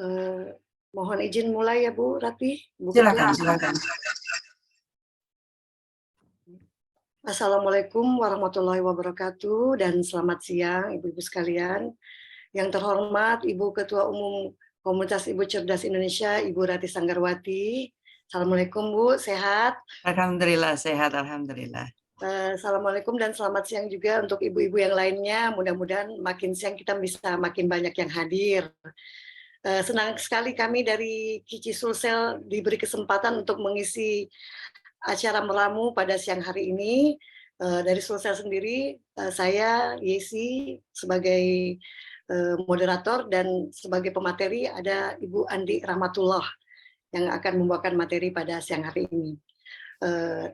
Eh, Mohon izin mulai ya Bu Ratih, Bu Ketua. Silakan. Assalamualaikum warahmatullahi wabarakatuh dan selamat siang Ibu-Ibu sekalian. Yang terhormat Ibu Ketua Umum Komunitas Ibu Cerdas Indonesia, Ibu Ratih Sanggarwati. Assalamualaikum Bu, sehat? Alhamdulillah sehat, alhamdulillah. Assalamualaikum dan selamat siang juga untuk ibu-ibu yang lainnya. Mudah-mudahan makin siang kita bisa makin banyak yang hadir. Senang sekali kami dari Kici Sulsel diberi kesempatan untuk mengisi acara meramu pada siang hari ini. Dari Sulsel sendiri, saya Yesi sebagai moderator dan sebagai pemateri ada Ibu Andi Rahmatullah yang akan membawakan materi pada siang hari ini.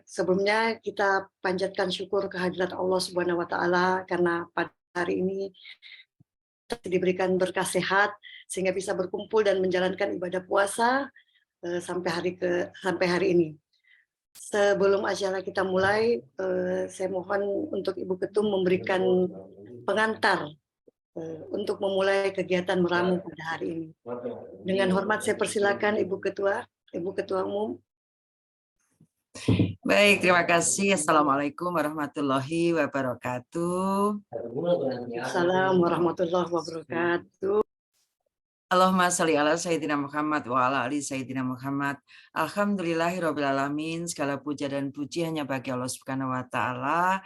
Sebelumnya kita panjatkan syukur kehadirat Allah Subhanahu wa taala karena pada hari ini diberikan berkah sehat sehingga bisa berkumpul dan menjalankan ibadah puasa sampai hari ini. Sebelum acara kita mulai, saya mohon untuk Ibu Ketum memberikan pengantar untuk memulai kegiatan meramu pada hari ini. Dengan hormat saya persilakan Ibu Ketua Umum. Baik, terima kasih. Assalamualaikum warahmatullahi wabarakatuh. Assalamualaikum warahmatullahi wabarakatuh. Allahumma sholli ala Sayyidina Muhammad wa ala ali Sayyidina Muhammad. Alhamdulillahirabbil alamin. Segala puja dan puji hanya bagi Allah Subhanahu wa taala.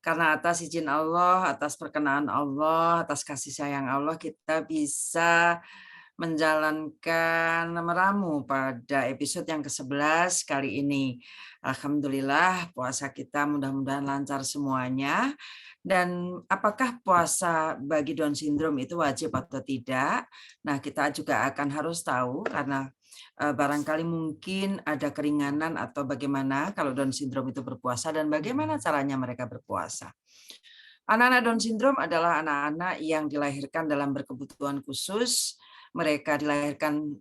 Karena atas izin Allah, atas perkenaan Allah, atas kasih sayang Allah, kita bisa menjalankan meramu pada episode yang ke-11 kali ini. Alhamdulillah puasa kita mudah-mudahan lancar semuanya. Dan apakah puasa bagi Down syndrome itu wajib atau tidak? Nah, kita juga akan harus tahu karena barangkali mungkin ada keringanan atau bagaimana kalau Down syndrome itu berpuasa dan bagaimana caranya mereka berpuasa. Anak-anak Down syndrome adalah anak-anak yang dilahirkan dalam berkebutuhan khusus. Mereka dilahirkan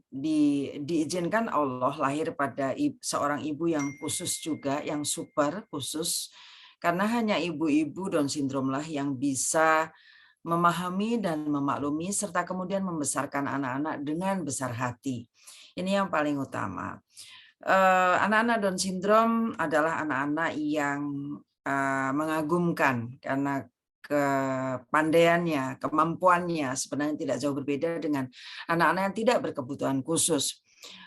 diizinkan Allah lahir pada seorang ibu yang khusus juga, yang super khusus. Karena hanya ibu-ibu Down syndrome lah yang bisa memahami dan memaklumi serta kemudian membesarkan anak-anak dengan besar hati. Ini yang paling utama. Anak-anak Down syndrome adalah anak-anak yang mengagumkan karena kepandaiannya, kemampuannya sebenarnya tidak jauh berbeda dengan anak-anak yang tidak berkebutuhan khusus.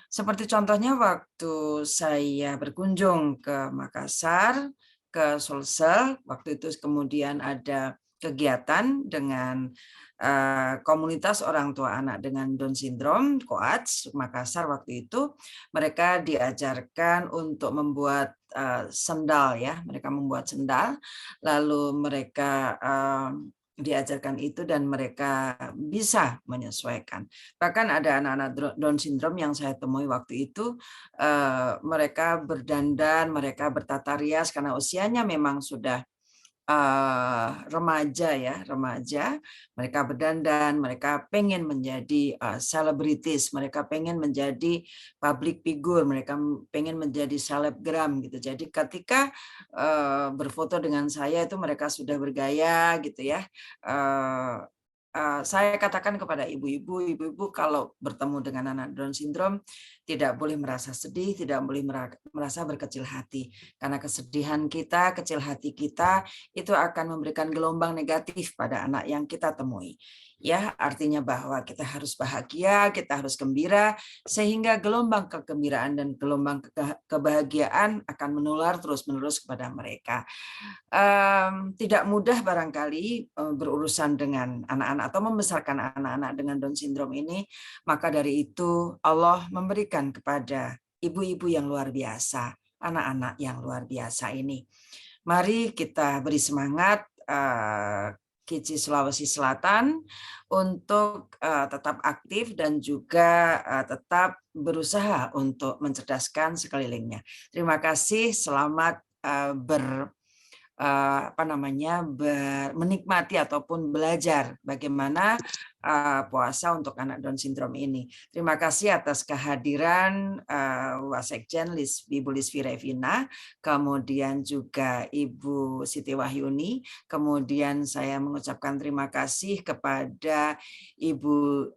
Seperti contohnya waktu saya berkunjung ke Makassar, ke Sulsel, waktu itu kemudian ada kegiatan dengan komunitas orang tua anak dengan Down syndrome, Coach Makassar waktu itu, mereka diajarkan untuk membuat sendal ya, mereka membuat sendal, lalu mereka diajarkan itu dan mereka bisa menyesuaikan. Bahkan ada anak-anak Down syndrome yang saya temui waktu itu, mereka berdandan, mereka bertata rias karena usianya memang sudah remaja ya, remaja. Mereka berdandan, mereka pengen menjadi selebritis, mereka pengen menjadi public figure, mereka pengen menjadi selebgram gitu. Jadi ketika berfoto dengan saya itu mereka sudah bergaya gitu ya. Saya katakan kepada ibu-ibu kalau bertemu dengan anak Down syndrome tidak boleh merasa sedih, tidak boleh merasa berkecil hati. Karena kesedihan kita, kecil hati kita itu akan memberikan gelombang negatif pada anak yang kita temui. Ya, artinya bahwa kita harus bahagia, kita harus gembira, sehingga gelombang kegembiraan dan gelombang kebahagiaan akan menular terus-menerus kepada mereka. Tidak mudah barangkali berurusan dengan anak-anak atau membesarkan anak-anak dengan Down syndrome ini, maka dari itu Allah memberikan kepada ibu-ibu yang luar biasa, anak-anak yang luar biasa ini. Mari kita beri semangat Kici Sulawesi Selatan untuk tetap aktif dan juga tetap berusaha untuk mencerdaskan sekelilingnya. Terima kasih, selamat menikmati ataupun belajar bagaimana puasa untuk anak Down syndrome ini. Terima kasih atas kehadiran Wasekjen Ibu Lisvira Evina, kemudian juga Ibu Siti Wahyuni, kemudian saya mengucapkan terima kasih kepada Ibu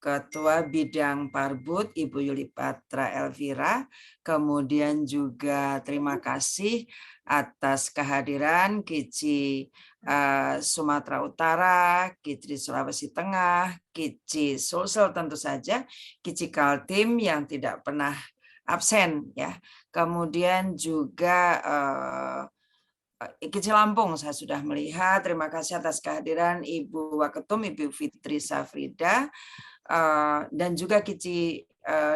Ketua Bidang Parbud Ibu Yuli Patra Elvira, kemudian juga terima kasih atas kehadiran Kici Sumatera Utara, Kici Sulawesi Tengah, Kici Sulsel tentu saja, Kici Kaltim yang tidak pernah absen ya. Kemudian juga Kici Lampung saya sudah melihat. Terima kasih atas kehadiran Ibu Waketum, Ibu Fitri Safrida, dan juga Kici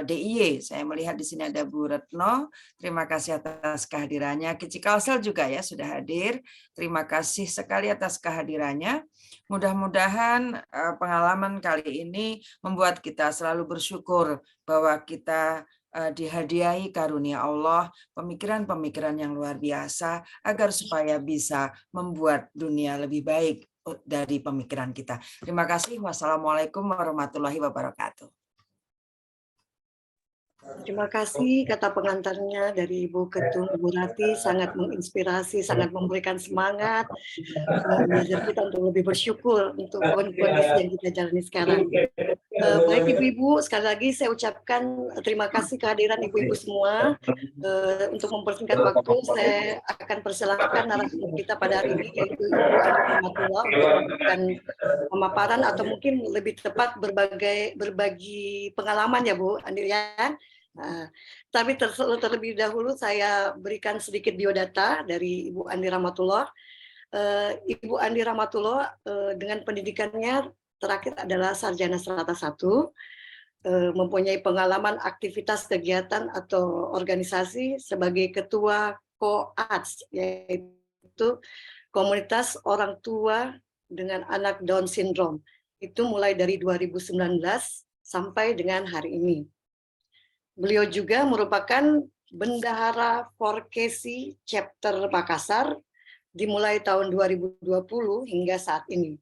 DIY. Saya melihat di sini ada Bu Retno. Terima kasih atas kehadirannya. Kici Kalsel juga ya sudah hadir. Terima kasih sekali atas kehadirannya. Mudah-mudahan pengalaman kali ini membuat kita selalu bersyukur bahwa kita dihadiahi karunia Allah, pemikiran-pemikiran yang luar biasa agar supaya bisa membuat dunia lebih baik dari pemikiran kita. Terima kasih. Wassalamualaikum warahmatullahi wabarakatuh. Terima kasih kata pengantarnya dari Ibu Ketum, Ibu Rati, sangat menginspirasi, sangat memberikan semangat, mengajar kita untuk lebih bersyukur untuk kondisi yang kita jalani sekarang. Baik Ibu-Ibu, sekali lagi saya ucapkan terima kasih kehadiran Ibu-Ibu semua. Untuk mempersingkat waktu, saya akan persilahkan narasumber kita pada hari ini, yaitu Ibu Andi Rahmatullah, untuk memberikan pemaparan atau mungkin lebih tepat berbagi pengalaman ya Bu Andi ya. Tapi terlebih dahulu saya berikan sedikit biodata dari Ibu Andi Rahmatullah. Ibu Andi Rahmatullah dengan pendidikannya terakhir adalah sarjana strata 1, mempunyai pengalaman aktivitas kegiatan atau organisasi sebagai ketua COADS, yaitu Komunitas Orang Tua dengan Anak Down Syndrome. Itu mulai dari 2019 sampai dengan hari ini. Beliau juga merupakan bendahara Forkesi Chapter Makassar dimulai tahun 2020 hingga saat ini.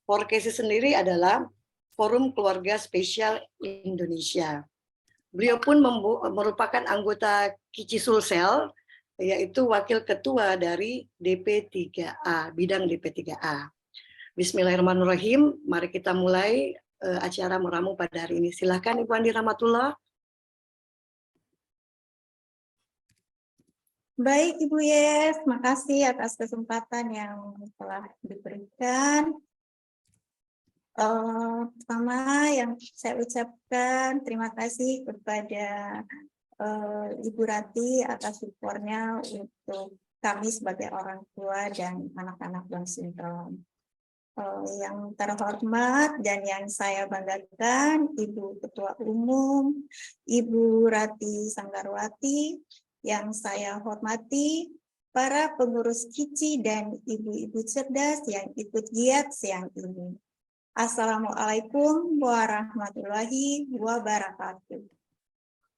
Forkesi sendiri adalah Forum Keluarga Spesial Indonesia. Beliau pun merupakan anggota Kici Sulsel, yaitu wakil ketua dari DP3A, bidang DP3A. Bismillahirrahmanirrahim, mari kita mulai acara meramu pada hari ini. Silakan Ibu Andi Rahmatullah. Baik Ibu Yes, makasih atas kesempatan yang telah diberikan. Pertama yang saya ucapkan terima kasih kepada Ibu Rati atas supportnya untuk kami sebagai orang tua dan anak-anak Down Syndrome. Yang terhormat dan yang saya banggakan Ibu Ketua Umum, Ibu Rati Sanggarwati, yang saya hormati para pengurus Kici dan ibu-ibu cerdas yang ikut giat siang ini. Assalamualaikum warahmatullahi wabarakatuh.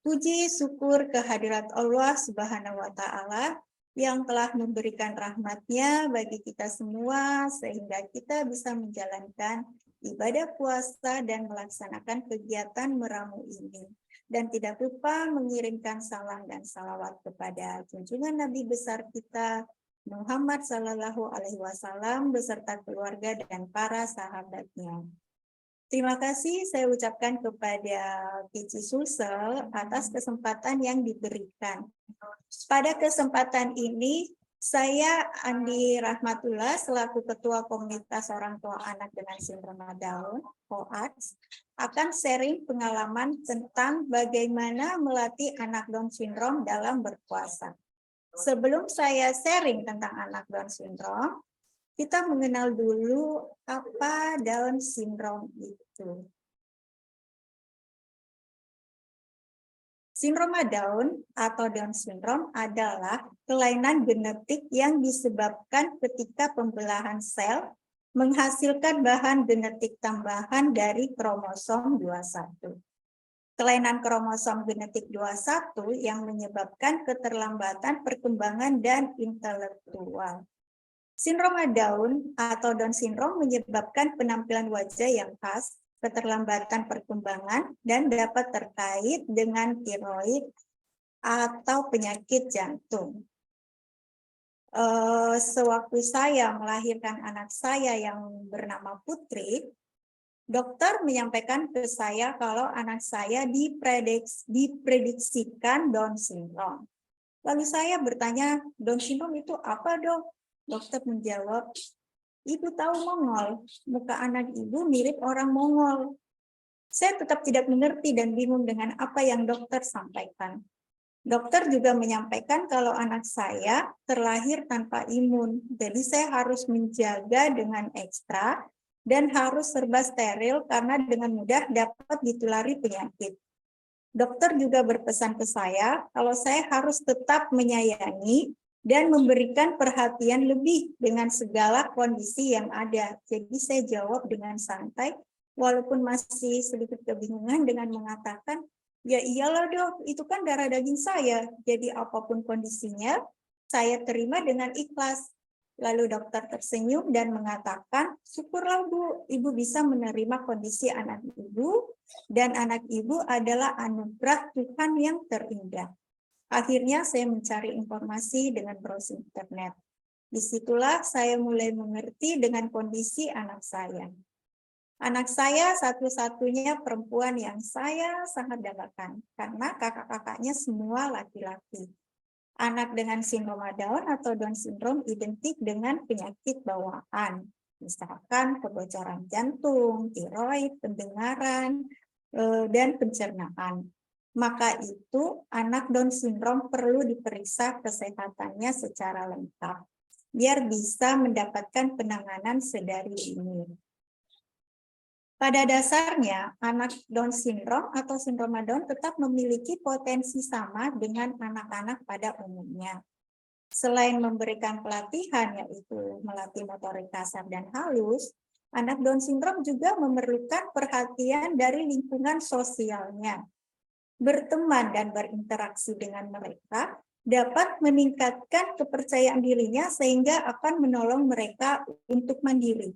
Puji syukur kehadirat Allah Subhanahu wa Ta'ala yang telah memberikan rahmat-Nya bagi kita semua sehingga kita bisa menjalankan ibadah puasa dan melaksanakan kegiatan meramu ini. Dan tidak lupa mengirimkan salam dan salawat kepada junjungan Nabi besar kita Muhammad Sallallahu Alaihi Wasallam beserta keluarga dan para sahabatnya. Terima kasih saya ucapkan kepada Kici Sulsel atas kesempatan yang diberikan. Pada kesempatan ini saya Andi Rahmatullah selaku Ketua Komunitas Orang Tua Anak dengan Sindrom Down (COADS) akan sharing pengalaman tentang bagaimana melatih anak Down Syndrome dalam berpuasa. Sebelum saya sharing tentang anak Down Syndrome, kita mengenal dulu apa Down Syndrome itu. Sindrom Down atau Down Syndrome adalah kelainan genetik yang disebabkan ketika pembelahan sel menghasilkan bahan genetik tambahan dari kromosom 21. Kelainan kromosom genetik 21 yang menyebabkan keterlambatan perkembangan dan intelektual. Sindrom Down atau Down Syndrome menyebabkan penampilan wajah yang khas, keterlambatan perkembangan, dan dapat terkait dengan tiroid atau penyakit jantung. Sewaktu saya melahirkan anak saya yang bernama Putri, Dokter menyampaikan ke saya kalau anak saya diprediksikan Down syndrome. Lalu saya bertanya, Down syndrome itu apa, Dok? Dokter menjawab, Ibu tahu Mongol, muka anak ibu mirip orang Mongol. Saya tetap tidak mengerti dan bingung dengan apa yang dokter sampaikan. Dokter juga menyampaikan kalau anak saya terlahir tanpa imun, jadi saya harus menjaga dengan ekstra dan harus serba steril karena dengan mudah dapat ditulari penyakit. Dokter juga berpesan ke saya kalau saya harus tetap menyayangi dan memberikan perhatian lebih dengan segala kondisi yang ada. Jadi saya jawab dengan santai, walaupun masih sedikit kebingungan dengan mengatakan, ya iyalah Dok, itu kan darah daging saya. Jadi apapun kondisinya, saya terima dengan ikhlas. Lalu dokter tersenyum dan mengatakan, syukurlah Bu, Ibu bisa menerima kondisi anak Ibu, dan anak Ibu adalah anugerah Tuhan yang terindah. Akhirnya saya mencari informasi dengan browsing internet. Disitulah saya mulai mengerti dengan kondisi anak saya. Anak saya satu-satunya perempuan yang saya sangat dambakan, karena kakak-kakaknya semua laki-laki. Anak dengan sindrom Down atau Down syndrome identik dengan penyakit bawaan, misalkan kebocoran jantung, tiroid, pendengaran, dan pencernaan. Maka itu anak Down syndrome perlu diperiksa kesehatannya secara lengkap, biar bisa mendapatkan penanganan sedari dini. Pada dasarnya, anak Down syndrome atau sindroma Down tetap memiliki potensi sama dengan anak-anak pada umumnya. Selain memberikan pelatihan, yaitu melatih motorik kasar dan halus, anak Down syndrome juga memerlukan perhatian dari lingkungan sosialnya. Berteman dan berinteraksi dengan mereka dapat meningkatkan kepercayaan dirinya sehingga akan menolong mereka untuk mandiri.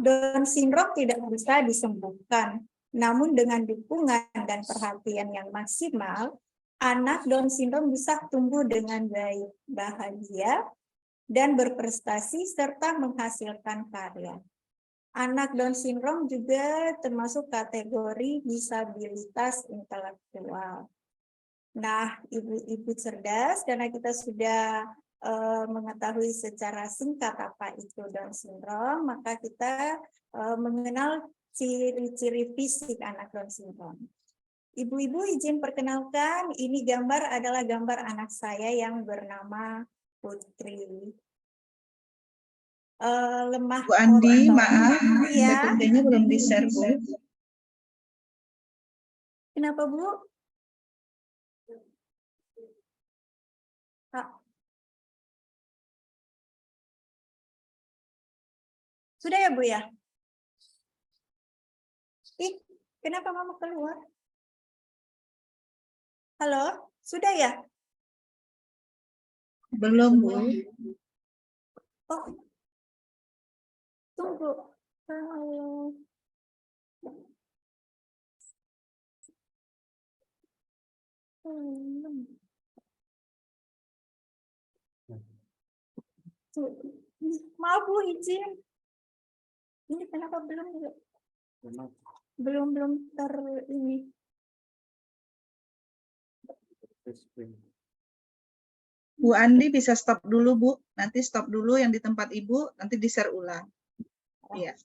Down syndrome tidak bisa disembuhkan, namun dengan dukungan dan perhatian yang maksimal, anak Down syndrome bisa tumbuh dengan baik, bahagia, dan berprestasi serta menghasilkan karya. Anak Down syndrome juga termasuk kategori disabilitas intelektual. Nah, ibu-ibu cerdas, karena kita sudah mengetahui secara singkat apa itu Down syndrome, maka kita mengenal ciri-ciri fisik anak Down syndrome. Ibu-ibu izin perkenalkan, ini gambar adalah gambar anak saya yang bernama Putri. Lemah Bu Andi, otot. maaf, Iya. PPT-nya belum di-share, Bu. Kenapa, Bu? Sudah ya, Bu ya? Ih, kenapa Mama keluar? Halo, sudah ya? Belum, Bu. Oh, tunggu. Maaf Bu, izin. Ini kenapa belum ter ini. Bu Andi bisa stop dulu, Bu. Nanti stop dulu yang di tempat Ibu, nanti di-share ulang. Iya.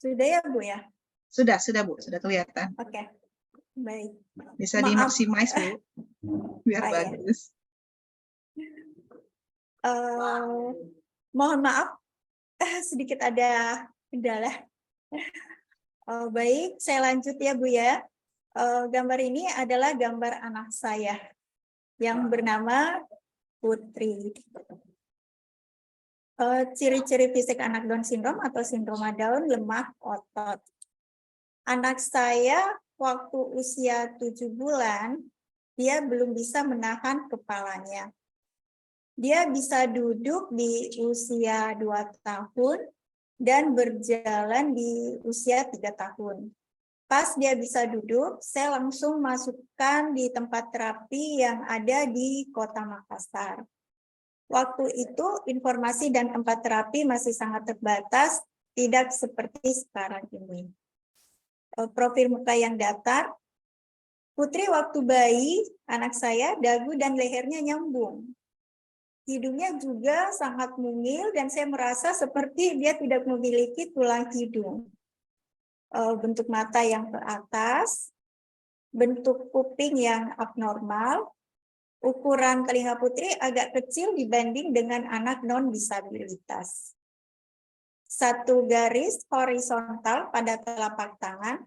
Sudah ya, Bu ya? Sudah, Bu. Sudah kelihatan. Oke. Baik. Bisa Maaf. dimaksimize, Bu. Biar bagus. Mohon maaf, sedikit ada kendala. Baik, saya lanjut ya, Bu ya. Gambar ini adalah gambar anak saya yang bernama Putri. Ciri-ciri fisik anak Down syndrome atau sindroma Down, lemah otot. Anak saya waktu usia 7 bulan, dia belum bisa menahan kepalanya. Dia bisa duduk di usia 2 tahun dan berjalan di usia 3 tahun. Pas dia bisa duduk, saya langsung masukkan di tempat terapi yang ada di Kota Makassar. Waktu itu informasi dan tempat terapi masih sangat terbatas tidak seperti sekarang ini. Profil muka yang datar. Putri waktu bayi, anak saya, dagu dan lehernya nyambung. Hidungnya juga sangat mungil dan saya merasa seperti dia tidak memiliki tulang hidung. Bentuk mata yang ke atas, bentuk kuping yang abnormal, ukuran telinga putri agak kecil dibanding dengan anak non-disabilitas. Satu garis horizontal pada telapak tangan,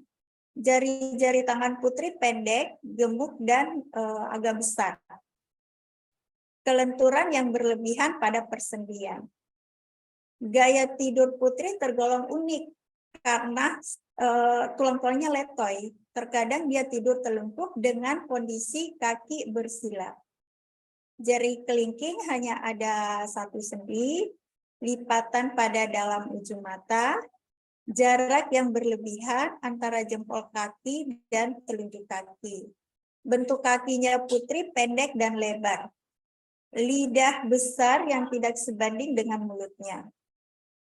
jari-jari tangan putri pendek, gemuk, dan agak besar. Kelenturan yang berlebihan pada persendian. Gaya tidur putri tergolong unik karena tulang-tulangnya letoy. Terkadang dia tidur telungkup dengan kondisi kaki bersila. Jari kelingking hanya ada 1 sendi, lipatan pada dalam ujung mata, jarak yang berlebihan antara jempol kaki dan telunjuk kaki. Bentuk kakinya putri pendek dan lebar. Lidah besar yang tidak sebanding dengan mulutnya.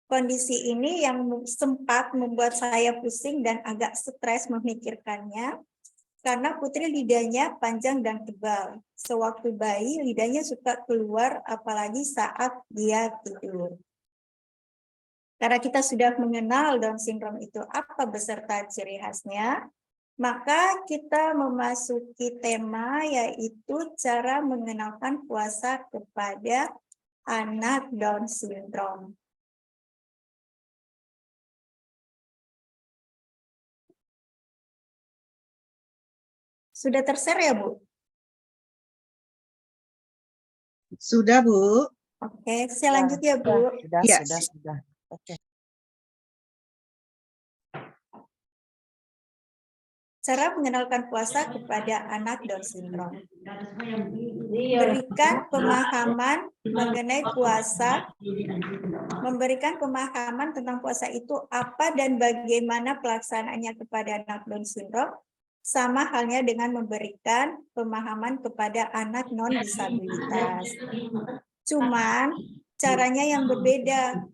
Kondisi ini yang sempat membuat saya pusing dan agak stres memikirkannya, karena putri lidahnya panjang dan tebal. Sewaktu bayi, lidahnya suka keluar, apalagi saat dia tidur. Karena kita sudah mengenal Down syndrome itu apa beserta ciri khasnya, maka kita memasuki tema yaitu cara mengenalkan puasa kepada anak Down syndrome. Sudah tershare ya, Bu? Sudah, Bu. Oke, saya lanjut ya, Bu. Ya. Sudah. Oke. Cara mengenalkan puasa kepada anak Down syndrome. Berikan pemahaman mengenai puasa, memberikan pemahaman tentang puasa itu apa dan bagaimana pelaksanaannya kepada anak Down syndrome, sama halnya dengan memberikan pemahaman kepada anak non-disabilitas. Cuman caranya yang berbeda,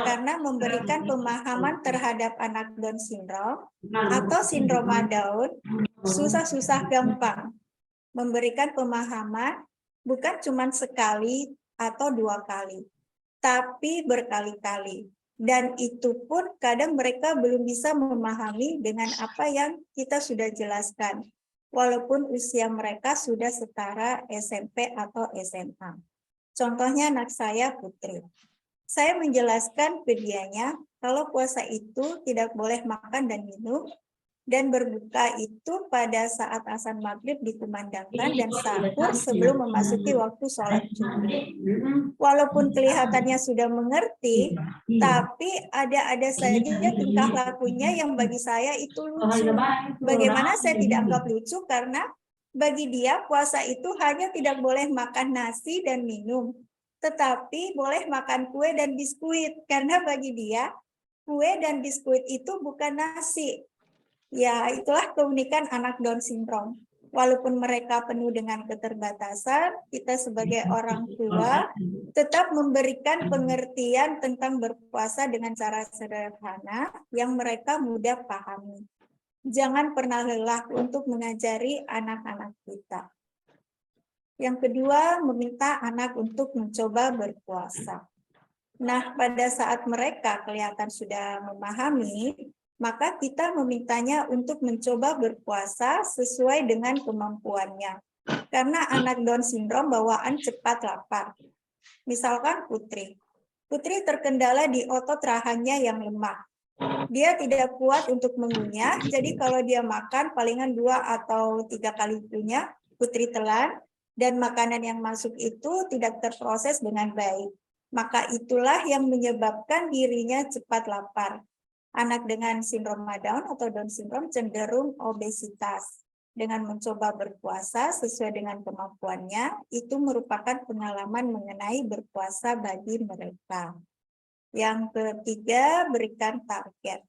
karena memberikan pemahaman terhadap anak Down syndrome atau sindroma Down susah-susah gampang. Memberikan pemahaman bukan cuma sekali atau 2 kali, tapi berkali-kali. Dan itu pun kadang mereka belum bisa memahami dengan apa yang kita sudah jelaskan, walaupun usia mereka sudah setara SMP atau SMA. Contohnya anak saya Putri. Saya menjelaskan ke dianya kalau puasa itu tidak boleh makan dan minum, dan berbuka itu pada saat azan maghrib dikumandangkan dan sahur sebelum memasuki waktu sholat subuh. Walaupun kelihatannya sudah mengerti, tapi ada saja tingkah lakunya yang bagi saya itu lucu. Bagaimana saya tidak anggap lucu? Karena bagi dia puasa itu hanya tidak boleh makan nasi dan minum, tetapi boleh makan kue dan biskuit, karena bagi dia kue dan biskuit itu bukan nasi. Ya, itulah keunikan anak Down syndrome. Walaupun mereka penuh dengan keterbatasan, kita sebagai orang tua tetap memberikan pengertian tentang berpuasa dengan cara sederhana yang mereka mudah pahami. Jangan pernah lelah untuk mengajari anak-anak kita. Yang kedua, meminta anak untuk mencoba berpuasa. Nah, pada saat mereka kelihatan sudah memahami, maka kita memintanya untuk mencoba berpuasa sesuai dengan kemampuannya. Karena anak Down syndrome bawaan cepat lapar. Misalkan Putri. Putri terkendala di otot rahangnya yang lemah. Dia tidak kuat untuk mengunyah, jadi kalau dia makan palingan 2 atau 3 kali kunyah, Putri telan, dan makanan yang masuk itu tidak terproses dengan baik. Maka itulah yang menyebabkan dirinya cepat lapar. Anak dengan sindrom Down atau Down syndrome cenderung obesitas. Dengan mencoba berpuasa sesuai dengan kemampuannya, itu merupakan pengalaman mengenai berpuasa bagi mereka. Yang ketiga, berikan target.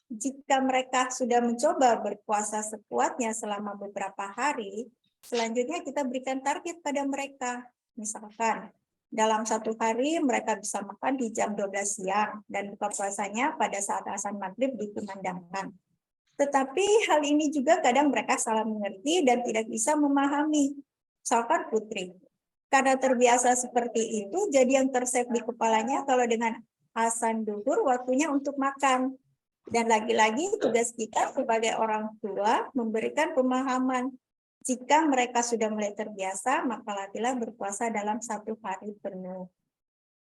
Jika mereka sudah mencoba berpuasa sekuatnya selama beberapa hari, selanjutnya kita berikan target pada mereka. Misalkan, Dalam satu hari mereka bisa makan di jam 12 siang dan buka puasanya pada saat azan maghrib dikumandangkan. Tetapi hal ini juga kadang mereka salah mengerti dan tidak bisa memahami. Misalkan Putri, karena terbiasa seperti itu, jadi yang tersave di kepalanya kalau dengan azan duhur waktunya untuk makan. Dan lagi-lagi tugas kita sebagai orang tua memberikan pemahaman. Jika mereka sudah mulai terbiasa, maka latihlah berpuasa dalam satu hari penuh.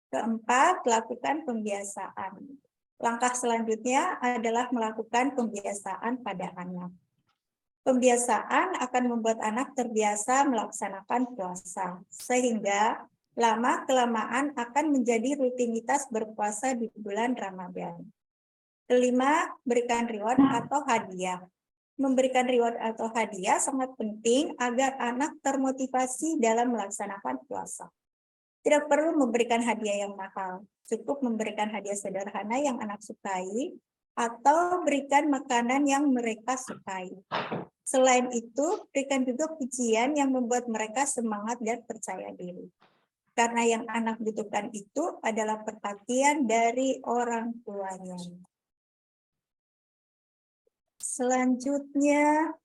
Keempat, lakukan pembiasaan. Langkah selanjutnya adalah melakukan pembiasaan pada anak. Pembiasaan akan membuat anak terbiasa melaksanakan puasa, sehingga lama-kelamaan akan menjadi rutinitas berpuasa di bulan Ramadan. Kelima, berikan reward atau hadiah. Memberikan reward atau hadiah sangat penting agar anak termotivasi dalam melaksanakan puasa. Tidak perlu memberikan hadiah yang mahal, cukup memberikan hadiah sederhana yang anak sukai atau berikan makanan yang mereka sukai. Selain itu, berikan juga pujian yang membuat mereka semangat dan percaya diri. Karena yang anak butuhkan itu adalah perhatian dari orang tuanya. Selanjutnya,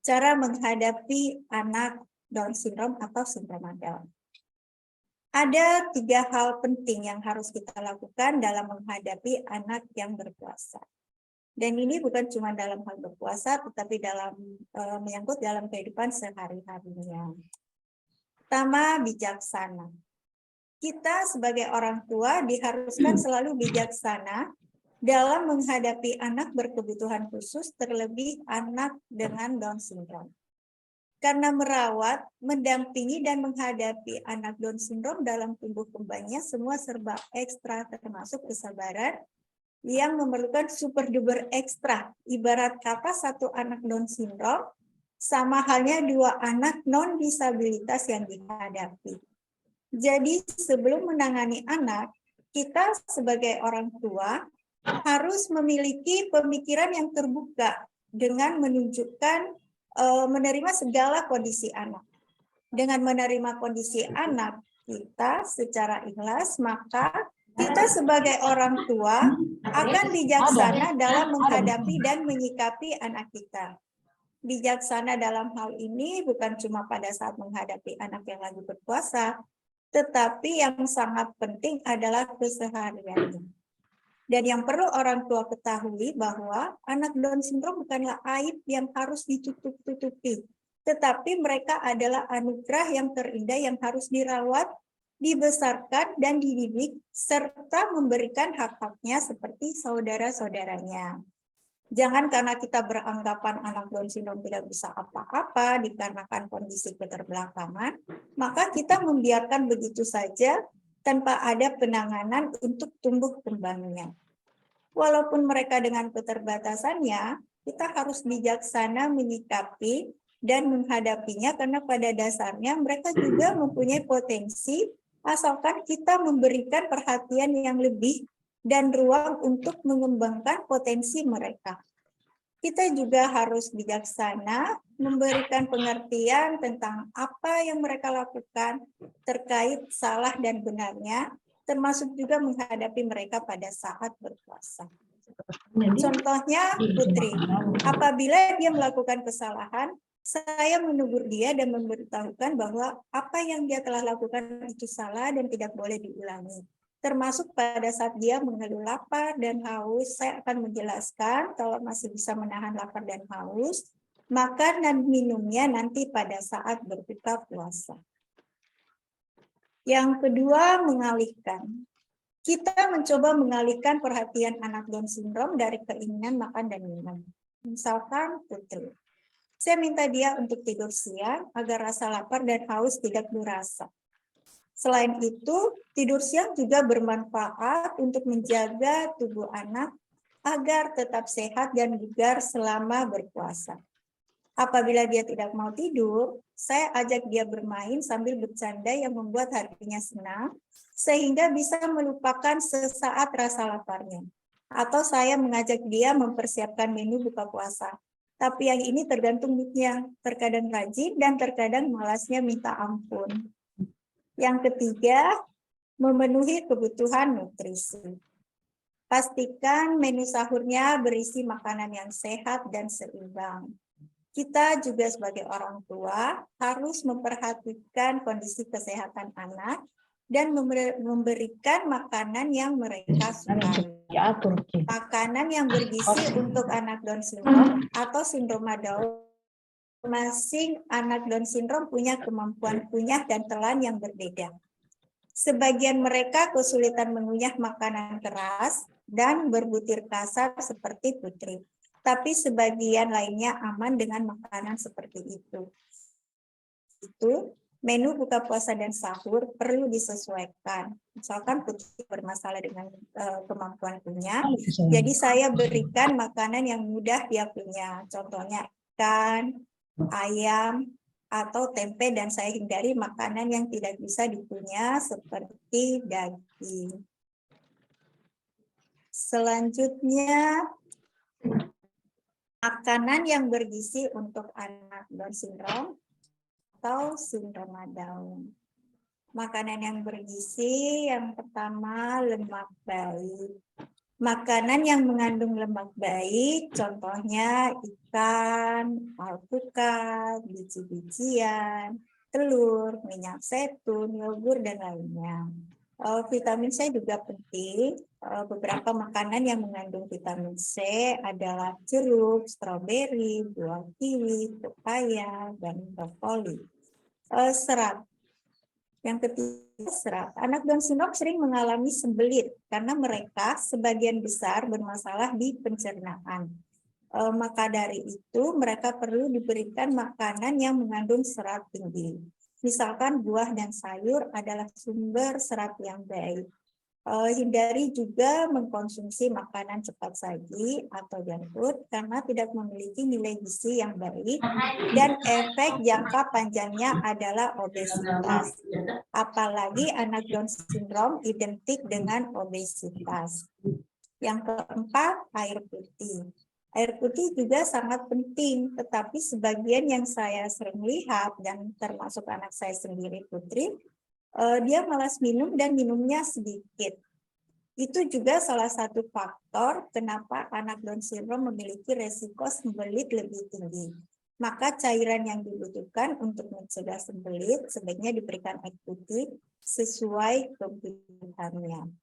cara menghadapi anak Down syndrome atau sindroma Down. Ada 3 hal penting yang harus kita lakukan dalam menghadapi anak yang berpuasa. Dan ini bukan cuma dalam hal berpuasa, tetapi dalam menyangkut dalam kehidupan sehari-harinya. Pertama, bijaksana. Kita sebagai orang tua diharuskan selalu bijaksana dalam menghadapi anak berkebutuhan khusus, terlebih anak dengan Down syndrome. Karena merawat, mendampingi, dan menghadapi anak Down syndrome dalam tumbuh kembangnya semua serba ekstra, termasuk kesabaran yang memerlukan super duper ekstra. Ibarat kata satu anak Down syndrome sama halnya 2 anak non disabilitas yang dihadapi. Jadi sebelum menangani anak, kita sebagai orang tua harus memiliki pemikiran yang terbuka dengan menunjukkan menerima segala kondisi anak. Dengan menerima kondisi anak kita secara ikhlas, maka kita sebagai orang tua akan bijaksana dalam menghadapi dan menyikapi anak kita. Bijaksana dalam hal ini bukan cuma pada saat menghadapi anak yang lagi berpuasa, tetapi yang sangat penting adalah kesehariannya. Dan yang perlu orang tua ketahui bahwa anak Down syndrome bukanlah aib yang harus ditutup-tutupi, tetapi mereka adalah anugerah yang terindah yang harus dirawat, dibesarkan, dan dididik, serta memberikan hak-haknya seperti saudara-saudaranya. Jangan karena kita beranggapan anak Down syndrome tidak bisa apa-apa dikarenakan kondisi keterbelakangan, maka kita membiarkan begitu saja tanpa ada penanganan untuk tumbuh kembangnya. Walaupun mereka dengan keterbatasannya, kita harus bijaksana menyikapi dan menghadapinya karena pada dasarnya mereka juga mempunyai potensi asalkan kita memberikan perhatian yang lebih dan ruang untuk mengembangkan potensi mereka. Kita juga harus bijaksana memberikan pengertian tentang apa yang mereka lakukan terkait salah dan benarnya, termasuk juga menghadapi mereka pada saat berpuasa. Contohnya Putri, apabila dia melakukan kesalahan, saya menegur dia dan memberitahukan bahwa apa yang dia telah lakukan itu salah dan tidak boleh diulangi. Termasuk pada saat dia mengeluh lapar dan haus, saya akan menjelaskan kalau masih bisa menahan lapar dan haus, makan dan minumnya nanti pada saat berbuka puasa. Yang kedua, mengalihkan. Kita mencoba mengalihkan perhatian anak Down syndrome dari keinginan makan dan minum. Misalkan Putri, saya minta dia untuk tidur siang agar rasa lapar dan haus tidak berasa. Selain itu, tidur siang juga bermanfaat untuk menjaga tubuh anak agar tetap sehat dan bugar selama berpuasa. Apabila dia tidak mau tidur, saya ajak dia bermain sambil bercanda yang membuat hatinya senang, sehingga bisa melupakan sesaat rasa laparnya. Atau saya mengajak dia mempersiapkan menu buka puasa. Tapi yang ini tergantung moodnya, terkadang rajin dan terkadang malasnya minta ampun. Yang ketiga, memenuhi kebutuhan nutrisi. Pastikan menu sahurnya berisi makanan yang sehat dan seimbang. Kita juga sebagai orang tua harus memperhatikan kondisi kesehatan anak dan memberikan makanan yang mereka sukai. Makanan yang bergizi untuk anak Down syndrome atau sindroma Down. Masing anak Down syndrome punya kemampuan kunyah dan telan yang berbeda. Sebagian mereka kesulitan mengunyah makanan keras dan berbutir kasar seperti Putri. Tapi sebagian lainnya aman dengan makanan seperti itu. Menu buka puasa dan sahur perlu disesuaikan. Misalkan Putri bermasalah dengan kemampuan kunyah, jadi saya berikan makanan yang mudah dia punya. Contohnya ikan, ayam, atau tempe, dan saya hindari makanan yang tidak bisa dikunyah seperti daging. Selanjutnya, makanan yang bergizi untuk anak Down syndrome atau sindroma Down. Makanan yang bergizi yang pertama lemak baik. Makanan yang mengandung lemak baik contohnya ikan, alpukat, biji-bijian, telur, minyak zaitun, yogurt, dan lainnya. Vitamin C juga penting. Beberapa makanan yang mengandung vitamin C adalah jeruk, stroberi, buah kiwi, pepaya, dan brokoli. Serat. Yang ketiga, serat. Anak Down syndrome sering mengalami sembelit karena mereka sebagian besar bermasalah di pencernaan. Maka dari itu mereka perlu diberikan makanan yang mengandung serat tinggi. Misalkan buah dan sayur adalah sumber serat yang baik. Hindari juga mengkonsumsi makanan cepat saji atau junk food karena tidak memiliki nilai gizi yang baik dan efek jangka panjangnya adalah obesitas. Apalagi anak Down syndrome identik dengan obesitas. Yang keempat, air putih. Air putih juga sangat penting, tetapi sebagian yang saya sering lihat dan termasuk anak saya sendiri Putri, dia malas minum dan minumnya sedikit. Itu juga salah satu faktor kenapa anak Down syndrome memiliki resiko sembelit lebih tinggi. Maka cairan yang dibutuhkan untuk mencegah sembelit sebaiknya diberikan air putih sesuai kebutuhannya.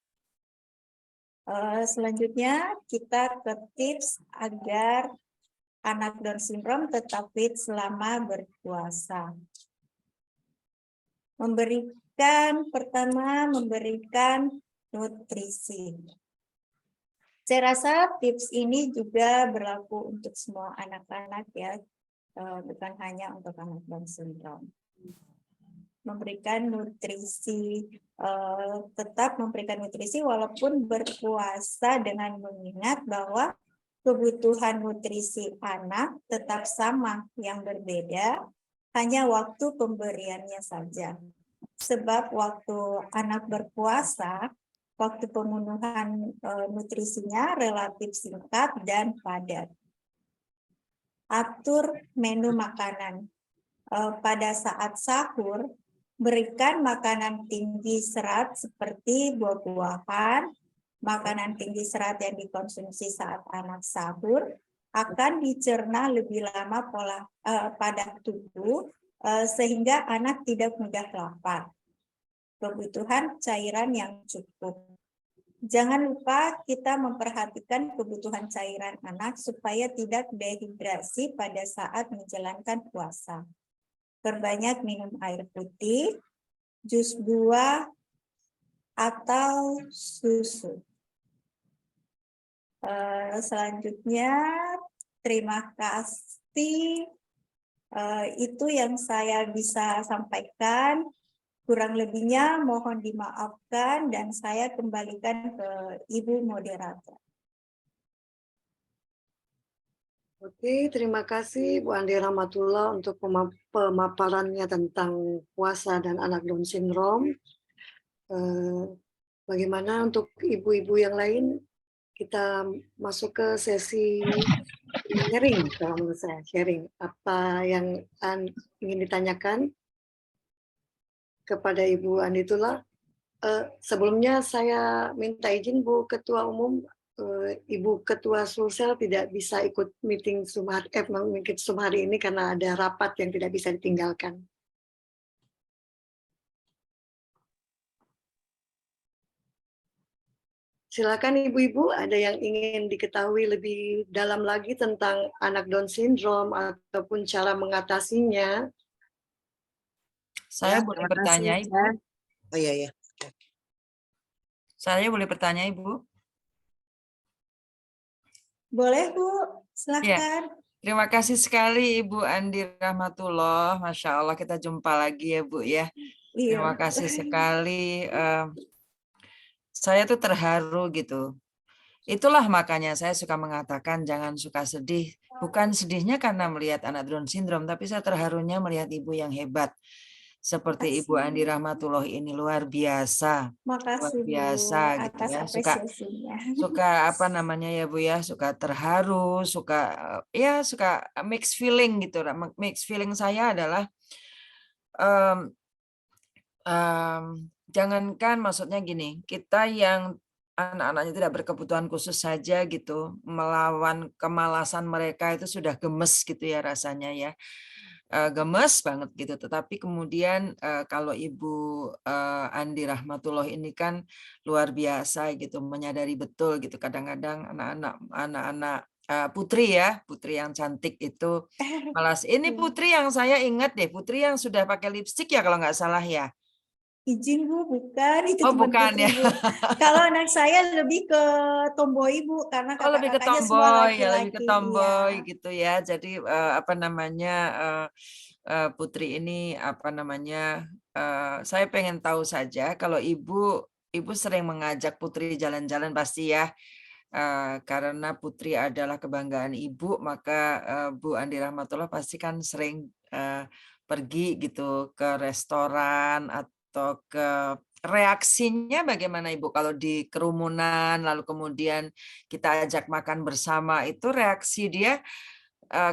Selanjutnya kita ke tips agar anak Down syndrome tetap fit selama berpuasa. Pertama memberikan nutrisi. Saya rasa tips ini juga berlaku untuk semua anak-anak ya, bukan hanya untuk anak Down syndrome. Memberikan nutrisi, tetap memberikan nutrisi walaupun berpuasa dengan mengingat bahwa kebutuhan nutrisi anak tetap sama, yang berbeda hanya waktu pemberiannya saja. Sebab waktu anak berpuasa, waktu pemenuhan nutrisinya relatif singkat dan padat. Atur menu makanan. Pada saat sahur, berikan makanan tinggi serat seperti buah-buahan. Makanan tinggi serat yang dikonsumsi saat anak sahur akan dicerna lebih lama pada tubuh sehingga anak tidak mudah lapar. Kebutuhan cairan yang cukup. Jangan lupa kita memperhatikan kebutuhan cairan anak supaya tidak dehidrasi pada saat menjalankan puasa. Perbanyak minum air putih, jus buah, atau susu. Selanjutnya, terima kasih. Itu yang saya bisa sampaikan. Kurang lebihnya mohon dimaafkan dan saya kembalikan ke Ibu Moderator. Oke, terima kasih Bu Andi Rahmatullah untuk pemaparannya tentang puasa dan anak Down syndrome. Bagaimana untuk ibu-ibu yang lain? kita masuk ke sesi sharing, kalau menurut saya sharing. Apa yang ingin ditanyakan kepada Ibu Anditula? Sebelumnya saya minta izin Bu Ketua Umum, Ibu Ketua Sulsel tidak bisa ikut meeting Zoom hari ini karena ada rapat yang tidak bisa ditinggalkan. Silakan Ibu-Ibu, ada yang ingin diketahui lebih dalam lagi tentang anak Down syndrome ataupun cara mengatasinya? Saya Ya, boleh terima bertanya, kasih, Ibu? Chan. Oh iya, ya. Saya boleh bertanya, Ibu? Boleh Bu, Ya, silahkan. terima kasih sekali Ibu Andi Rahmatullah. Masya Allah kita jumpa lagi ya Bu ya. Terima Iya. kasih sekali. Saya tuh terharu gitu. Itulah makanya saya suka mengatakan jangan suka sedih. Bukan sedihnya karena melihat anak Down syndrome, tapi saya terharunya melihat ibu yang hebat. Seperti Ibu Andi Rahmatullah ini luar biasa. Makasih Luar Bu biasa gitu atas ya. apresiasinya. Suka apa namanya ya Bu ya, suka terharu, suka suka mixed feeling gitu. Mixed feeling saya adalah jangankan maksudnya gini, kita yang anak-anaknya tidak berkebutuhan khusus saja gitu, melawan kemalasan mereka itu sudah gemes gitu ya rasanya ya. Gemes banget gitu. Tetapi kemudian kalau Ibu Andi Rahmatullah ini kan luar biasa gitu, menyadari betul gitu. Kadang-kadang anak-anak putri ya, putri yang cantik itu malas. Ini putri yang saya ingat deh, putri yang sudah pakai lipstik ya kalau nggak salah ya. Izin Bu, bukan itu Oh teman bukan putri ya. Bu. Kalau anak saya lebih ke tomboy Bu, karena Oh lebih ke kakak-kakaknya semua tomboy ya, lebih ke laki-laki. tomboy Iya. gitu ya. Jadi apa namanya Putri ini apa namanya saya pengen tahu saja kalau ibu sering mengajak Putri jalan-jalan pasti ya. Karena Putri adalah kebanggaan ibu, maka Bu Andi Rahmatullah pasti kan sering pergi gitu ke restoran atau ke reaksinya bagaimana Ibu kalau di kerumunan lalu kemudian kita ajak makan bersama itu reaksi dia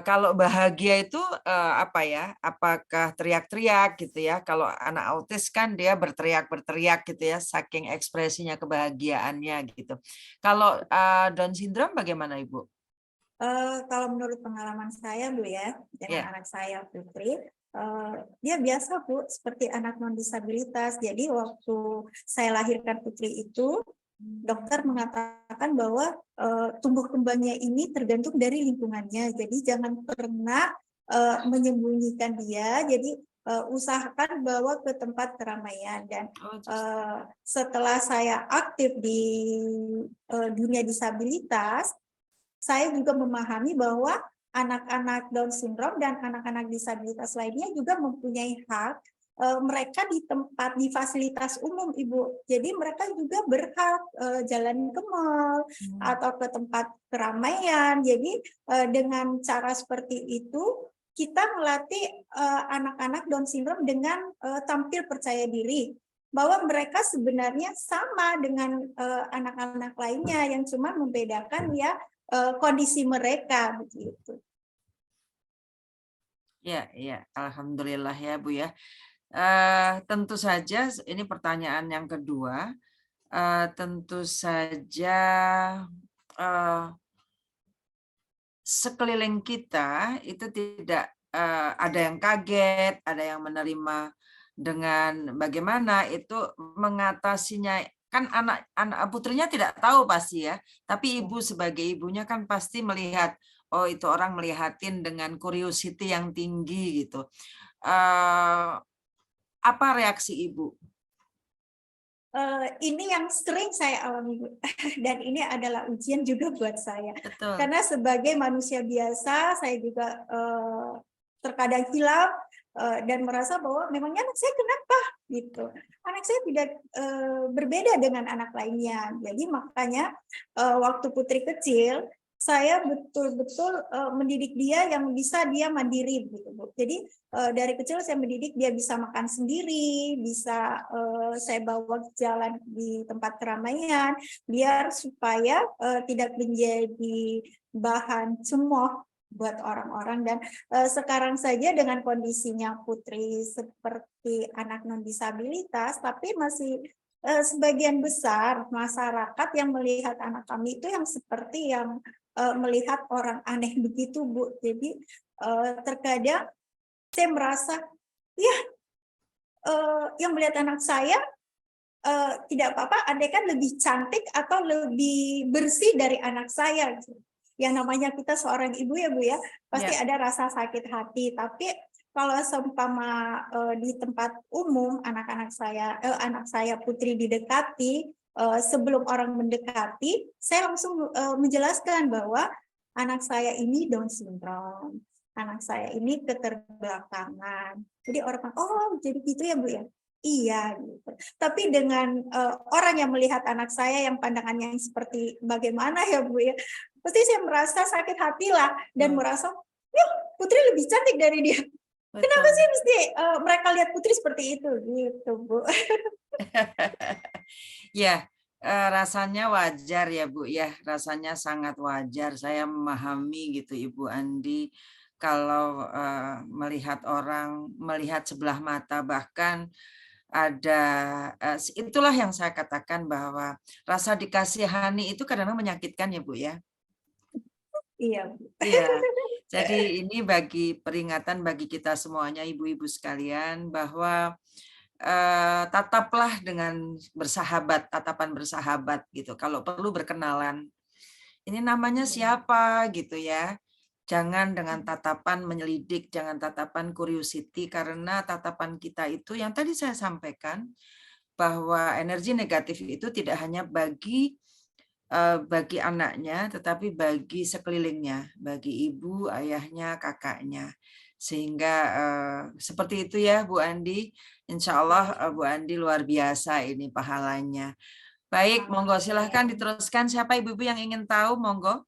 kalau bahagia itu apa ya? Apakah teriak-teriak gitu ya? Kalau anak autis kan dia berteriak-berteriak gitu ya, saking ekspresinya kebahagiaannya gitu. Kalau Down syndrome bagaimana Ibu? Kalau menurut pengalaman saya Bu ya, dengan Ya. anak saya Putri, dia biasa Bu, seperti anak non disabilitas. Jadi waktu saya lahirkan Putri itu, dokter mengatakan bahwa tumbuh kembangnya ini tergantung dari lingkungannya. Jadi jangan pernah menyembunyikan dia. Jadi usahakan bawa ke tempat keramaian. Dan setelah saya aktif di dunia disabilitas, saya juga memahami bahwa anak-anak Down syndrome dan anak-anak disabilitas lainnya juga mempunyai hak. Mereka di tempat di fasilitas umum Ibu, jadi mereka juga berhak jalan ke mall atau ke tempat keramaian. Jadi dengan cara seperti itu kita melatih anak-anak Down syndrome dengan tampil percaya diri bahwa mereka sebenarnya sama dengan anak-anak lainnya, yang cuma membedakan ya kondisi mereka begitu. Ya, ya, alhamdulillah ya Bu ya. Tentu saja ini pertanyaan yang kedua. Tentu saja sekeliling kita itu tidak ada yang kaget, ada yang menerima dengan bagaimana itu mengatasinya. Kan anak putrinya tidak tahu pasti ya, tapi ibu sebagai ibunya kan pasti melihat, oh itu orang melihatin dengan curiosity yang tinggi gitu. Apa reaksi ibu? Ini yang sering saya alami dan ini adalah ujian juga buat saya. Betul. Karena sebagai manusia biasa saya juga terkadang hilaf dan merasa bahwa memangnya anak saya kenapa gitu. Anak saya tidak berbeda dengan anak lainnya. Jadi makanya waktu Putri kecil saya betul-betul mendidik dia yang bisa dia mandiri gitu Bu. Jadi dari kecil saya mendidik dia bisa makan sendiri, bisa saya bawa jalan di tempat keramaian, biar supaya tidak menjadi bahan cemooh buat orang-orang. Dan sekarang saja dengan kondisinya Putri seperti anak non disabilitas, tapi masih sebagian besar masyarakat yang melihat anak kami itu yang seperti yang melihat orang aneh begitu, Bu. Jadi terkadang saya merasa, ya, yang melihat anak saya tidak apa-apa, andai kan lebih cantik atau lebih bersih dari anak saya. Yang namanya kita seorang ibu ya, Bu ya, pasti ada rasa sakit hati. Tapi kalau seumpama di tempat umum anak saya Putri didekati, sebelum orang mendekati, saya langsung menjelaskan bahwa anak saya ini Down syndrome. Anak saya ini keterbelakangan. Jadi orang, oh jadi gitu ya, Bu ya? Iya gitu. Tapi dengan orang yang melihat anak saya yang pandangannya seperti bagaimana ya, Bu ya, pasti saya merasa sakit hati lah dan merasa, ya Putri lebih cantik dari dia. Betul. Kenapa sih mesti mereka lihat Putri seperti itu gitu, Bu? Ya, rasanya wajar ya, Bu ya, rasanya sangat wajar. Saya memahami gitu Ibu Andi, kalau melihat orang, melihat sebelah mata, bahkan ada, itulah yang saya katakan bahwa rasa dikasihani itu kadang-kadang menyakitkan ya, Bu ya. Iya, Bu. Iya. Jadi ini bagi peringatan bagi kita semuanya, ibu-ibu sekalian, bahwa tataplah dengan bersahabat, tatapan bersahabat gitu. Kalau perlu berkenalan. Ini namanya siapa gitu ya. Jangan dengan tatapan menyelidik, jangan tatapan curiosity, karena tatapan kita itu yang tadi saya sampaikan, bahwa energi negatif itu tidak hanya bagi anaknya, tetapi bagi sekelilingnya, bagi ibu, ayahnya, kakaknya. Sehingga seperti itu ya Bu Andi, insya Allah Bu Andi luar biasa ini pahalanya. Baik, monggo silahkan diteruskan. Siapa ibu-ibu yang ingin tahu, monggo.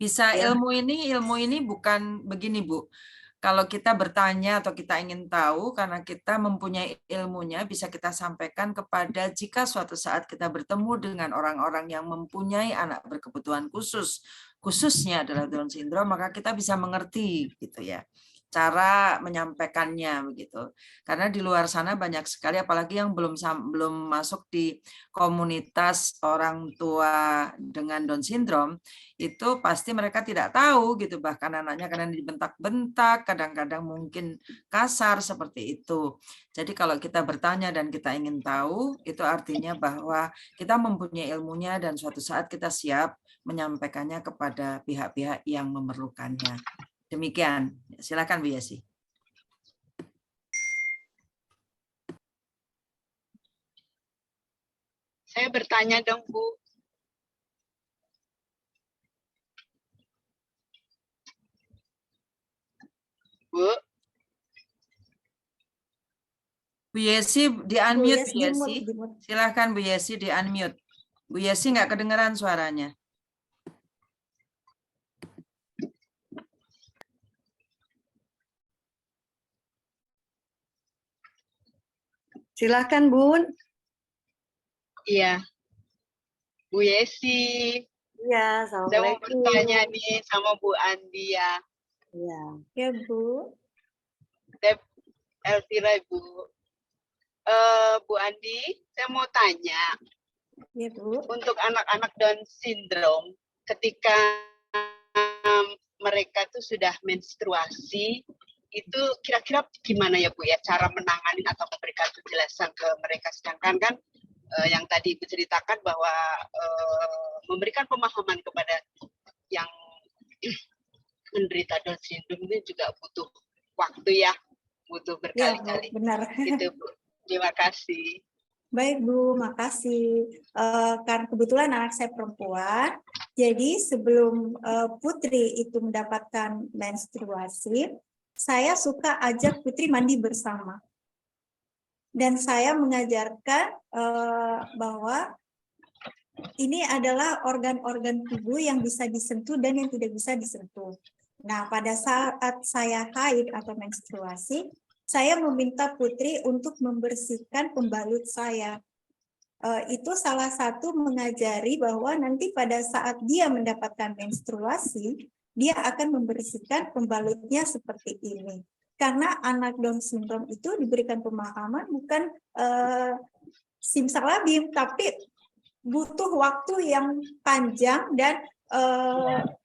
Bisa ilmu ini bukan begini Bu. Kalau kita bertanya atau kita ingin tahu, karena kita mempunyai ilmunya, bisa kita sampaikan kepada jika suatu saat kita bertemu dengan orang-orang yang mempunyai anak berkebutuhan khusus, khususnya adalah Down syndrome, maka kita bisa mengerti gitu ya cara menyampaikannya begitu. Karena di luar sana banyak sekali, apalagi yang belum masuk di komunitas orang tua dengan Down syndrome, itu pasti mereka tidak tahu gitu, bahkan anaknya kadang dibentak-bentak, kadang-kadang mungkin kasar seperti itu. Jadi kalau kita bertanya dan kita ingin tahu, itu artinya bahwa kita mempunyai ilmunya dan suatu saat kita siap menyampaikannya kepada pihak-pihak yang memerlukannya. Demikian, silakan Bu Yesi. Saya bertanya dong, Bu. Bu. Bu Yesi di-unmute, Bu Yesi. Dimut. Silakan Bu Yesi di-unmute. Bu Yesi nggak kedengeran suaranya. Silakan Bun. Iya. Bu Yesi. Iya, Saya mau assalamualaikum. bertanya nih sama Bu Andi ya. Iya. Ya, Bu. Elvira, Bu. Bu Andi, saya mau tanya. Ya, Bu. Untuk anak-anak Down syndrome, ketika mereka tuh sudah menstruasi, itu kira-kira gimana ya Bu ya cara menangani atau memberikan penjelasan ke mereka, sedangkan kan yang tadi Ibu ceritakan bahwa memberikan pemahaman kepada yang menderita Down syndrome ini juga butuh waktu ya, butuh berkali-kali. Ya, benar. Gitu Bu. Terima kasih. Baik Bu, makasih. Karena kebetulan anak saya perempuan, jadi sebelum Putri itu mendapatkan menstruasi, saya suka ajak Putri mandi bersama. Dan saya mengajarkan bahwa ini adalah organ-organ tubuh yang bisa disentuh dan yang tidak bisa disentuh. Nah, pada saat saya haid atau menstruasi, saya meminta Putri untuk membersihkan pembalut saya. Itu salah satu mengajari bahwa nanti pada saat dia mendapatkan menstruasi, dia akan membersihkan pembalutnya seperti ini. Karena anak Down syndrome itu diberikan pemahaman bukan simsalabim, tapi butuh waktu yang panjang dan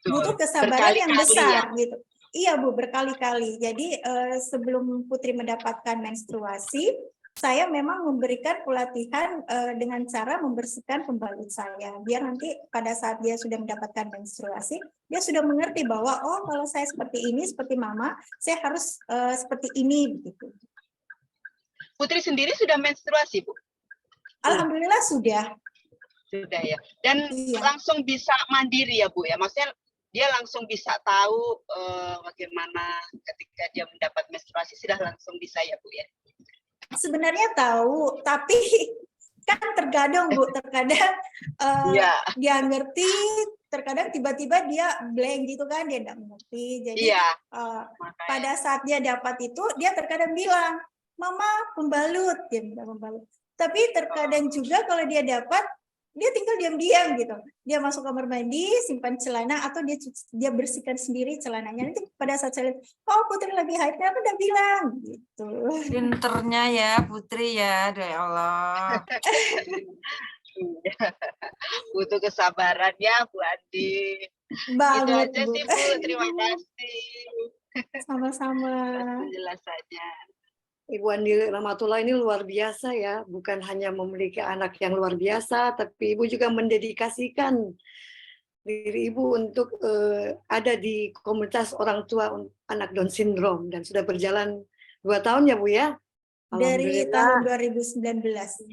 butuh kesabaran yang besar gitu. Iya Bu, berkali-kali. Jadi sebelum Putri mendapatkan menstruasi, saya memang memberikan pelatihan dengan cara membersihkan pembalut saya. Biar nanti pada saat dia sudah mendapatkan menstruasi, dia sudah mengerti bahwa oh kalau saya seperti ini, seperti Mama, saya harus seperti ini begitu. Putri sendiri sudah menstruasi, Bu? Alhamdulillah sudah. Sudah ya. Dan Iya. langsung bisa mandiri ya, Bu ya. Maksudnya dia langsung bisa tahu bagaimana ketika dia mendapat menstruasi sudah langsung bisa ya, Bu ya. Sebenarnya tahu, tapi kan terkadang Bu, terkadang dia ngerti, terkadang tiba-tiba dia blank gitu kan, dia tidak mengerti. Jadi pada saat dia dapat itu, dia terkadang bilang, Mama pembalut, dia bilang pembalut. Tapi terkadang juga kalau dia dapat, dia tinggal diam-diam gitu. Dia masuk kamar mandi, simpan celana, atau dia bersihkan sendiri celananya. Nanti pada saat saya lihat, oh Putri lagi haid, aku udah bilang gitu. Pinternya ya Putri ya, ya Allah. Butuh kesabaran ya Bu Andi. Banget, Itu aja Bu. sih Bu, terima kasih. Sama-sama. Penjelasannya. Ibu Andi Rahmatullah ini luar biasa ya, bukan hanya memiliki anak yang luar biasa, tapi Ibu juga mendedikasikan diri Ibu untuk ada di komunitas orang tua anak Down syndrome dan sudah berjalan 2 tahun ya Bu ya? Dari tahun 2019.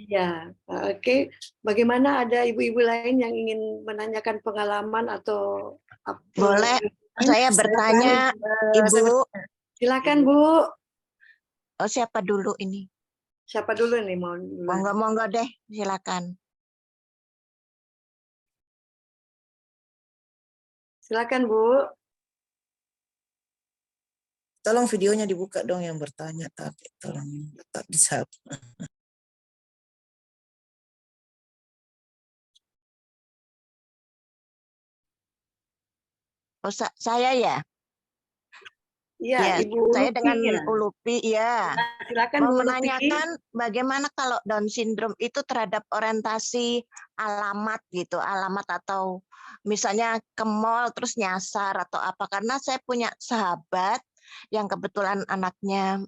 Iya, oke. Bagaimana ada ibu-ibu lain yang ingin menanyakan pengalaman atau boleh saya bertanya, Ibu? Silakan Bu. Oh, siapa dulu ini? Siapa dulu nih mau? Monggo deh, silakan. Silakan Bu. Tolong videonya dibuka dong yang bertanya, tapi tolong tak bisa. Oh, saya ya? Iya, Ya, Ibu saya Lupi, dengan ya. Ulupi ya. Silakan Mau Bu Lupi. menanyakan bagaimana kalau Down syndrome itu terhadap orientasi alamat gitu, alamat atau misalnya ke mall terus nyasar atau apa, karena saya punya sahabat yang kebetulan anaknya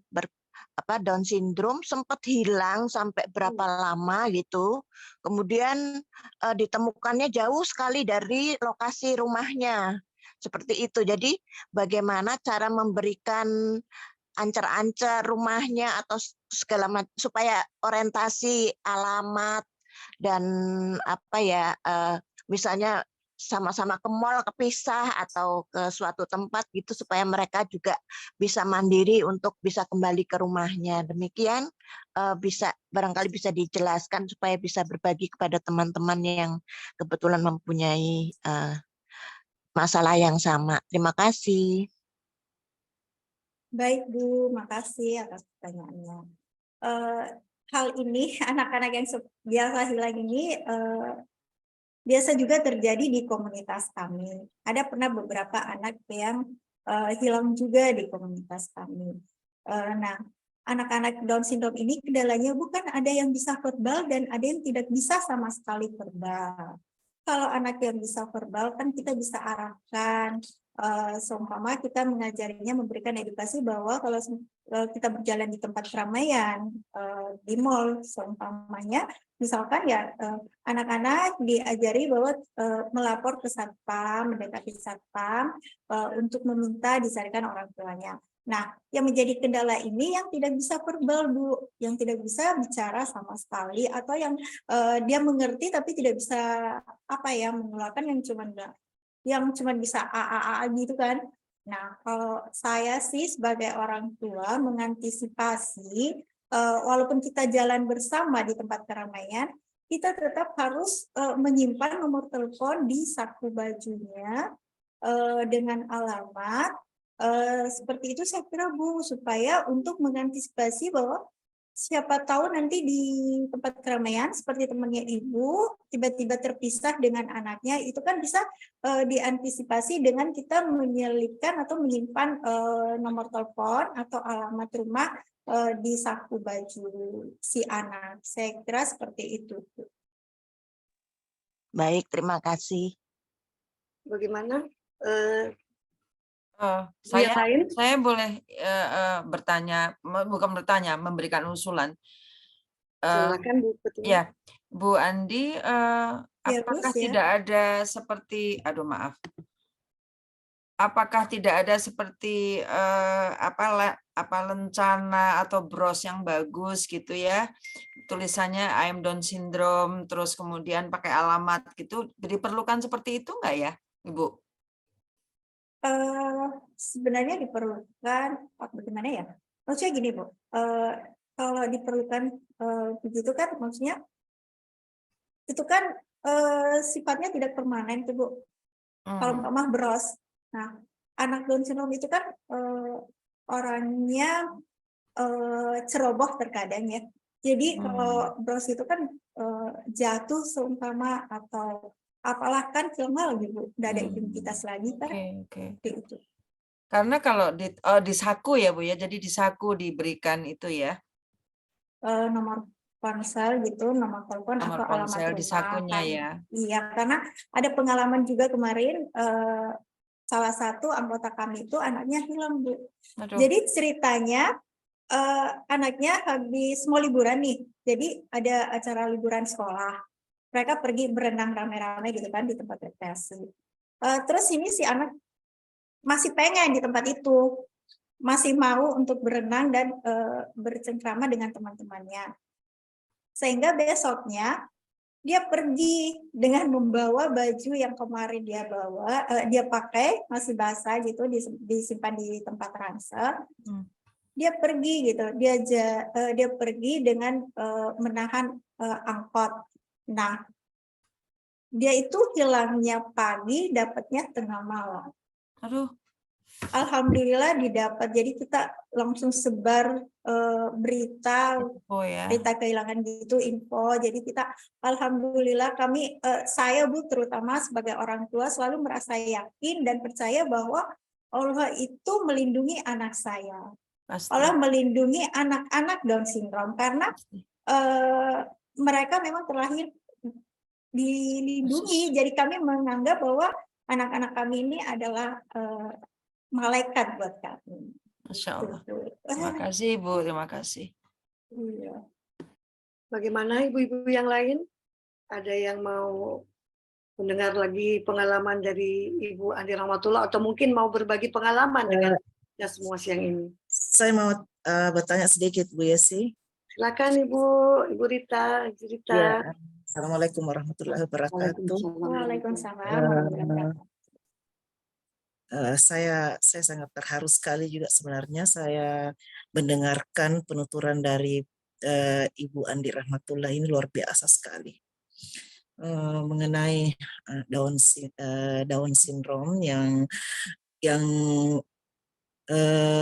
Down syndrome sempat hilang sampai berapa lama gitu, kemudian ditemukannya jauh sekali dari lokasi rumahnya. Seperti itu. Jadi bagaimana cara memberikan ancer-ancer rumahnya atau segala macam supaya orientasi alamat dan apa ya misalnya sama-sama ke mall kepisah atau ke suatu tempat gitu supaya mereka juga bisa mandiri untuk bisa kembali ke rumahnya. Demikian bisa barangkali bisa dijelaskan supaya bisa berbagi kepada teman-teman yang kebetulan mempunyai masalah yang sama. Terima kasih. Baik Bu, makasih atas pertanyaannya. Hal ini anak-anak yang biasa hilang ini biasa juga terjadi di komunitas kami. Ada pernah beberapa anak yang hilang juga di komunitas kami. Nah, anak-anak Down syndrome ini kendalanya bukan ada yang bisa verbal dan ada yang tidak bisa sama sekali verbal. Kalau anak yang bisa verbal kan kita bisa arahkan, seumpama kita mengajarinya memberikan edukasi bahwa kalau kita berjalan di tempat keramaian, di mall seumpamanya, misalkan ya anak-anak diajari bahwa melapor ke satpam, mendekati satpam untuk meminta dicarikan orang tuanya. Nah, yang menjadi kendala ini yang tidak bisa verbal Bu, yang tidak bisa bicara sama sekali atau yang dia mengerti tapi tidak bisa mengeluarkan yang cuma bisa a gitu kan. Nah, kalau saya sih sebagai orang tua mengantisipasi walaupun kita jalan bersama di tempat keramaian, kita tetap harus menyimpan nomor telepon di saku bajunya dengan alamat seperti itu saya kira Bu, supaya untuk mengantisipasi bahwa siapa tahu nanti di tempat keramaian seperti temannya Ibu tiba-tiba terpisah dengan anaknya, itu kan bisa diantisipasi dengan kita menyelipkan atau menyimpan nomor telepon atau alamat rumah di saku baju si anak. Saya kira seperti itu. Baik, terima kasih. Bagaimana? Saya yang lain? saya boleh bertanya, bukan bertanya, memberikan usulan. Silakan Bu Ketua. Ya, Bu Andi, Ya, apakah Gus, ya. tidak ada seperti, aduh maaf, apakah tidak ada seperti apa lencana atau bros yang bagus gitu ya, tulisannya I am Down syndrome, terus kemudian pakai alamat gitu, diperlukan seperti itu enggak ya, Ibu? Sebenarnya diperlukan, bagaimana ya? Maksudnya gini Bu, kalau diperlukan begitu kan, maksudnya itu kan sifatnya tidak permanen tuh Bu. Kalau umpama bros, nah anak Down syndrome itu kan orangnya ceroboh terkadang ya. Jadi kalau bros itu kan jatuh seumpama atau apalah kan filmnya lagi Bu, udah ada identitas lagi kan. Oke. Itu. Karena kalau di saku ya Bu ya, jadi di saku diberikan itu ya. Nomor ponsel gitu, nomor telepon Nomor atau alamat ponsel rumah. di sakunya kan. ya. Iya, karena ada pengalaman juga kemarin salah satu anggota kami itu anaknya hilang Bu. Aduh. Jadi ceritanya anaknya habis mau liburan nih, jadi ada acara liburan sekolah. Mereka pergi berenang rame-rame gitu kan di tempat rekreasi. Terus ini si anak masih pengen di tempat itu, masih mau untuk berenang dan bercengkrama dengan teman-temannya. Sehingga besoknya dia pergi dengan membawa baju yang kemarin dia bawa, dia pakai masih basah gitu, disimpan di tempat ransel. Dia pergi gitu, dia pergi dengan menahan angkot. Nah, dia itu hilangnya pagi, dapatnya tengah malam. Aduh. Alhamdulillah didapat. Jadi kita langsung sebar berita kehilangan gitu, info. Jadi kita alhamdulillah kami saya Bu terutama sebagai orang tua selalu merasa yakin dan percaya bahwa Allah itu melindungi anak saya. Pasti. Allah melindungi anak-anak Down syndrome karena mereka memang terlahir dilindungi. Jadi kami menganggap bahwa anak-anak kami ini adalah malaikat buat kami. Masya Allah. Terima kasih Ibu, terima kasih. Iya. Bagaimana ibu-ibu yang lain? Ada yang mau mendengar lagi pengalaman dari Ibu Andi Rahmatullah atau mungkin mau berbagi pengalaman dengan kita semua siang ini? Saya mau bertanya sedikit Bu Yesi. Silakan Ibu Rita. Ya. Assalamualaikum warahmatullahi wabarakatuh. Waalaikumsalam. Saya sangat terharu sekali juga sebenarnya saya mendengarkan penuturan dari Ibu Andi Rahmatullah, ini luar biasa sekali mengenai Down syndrome yang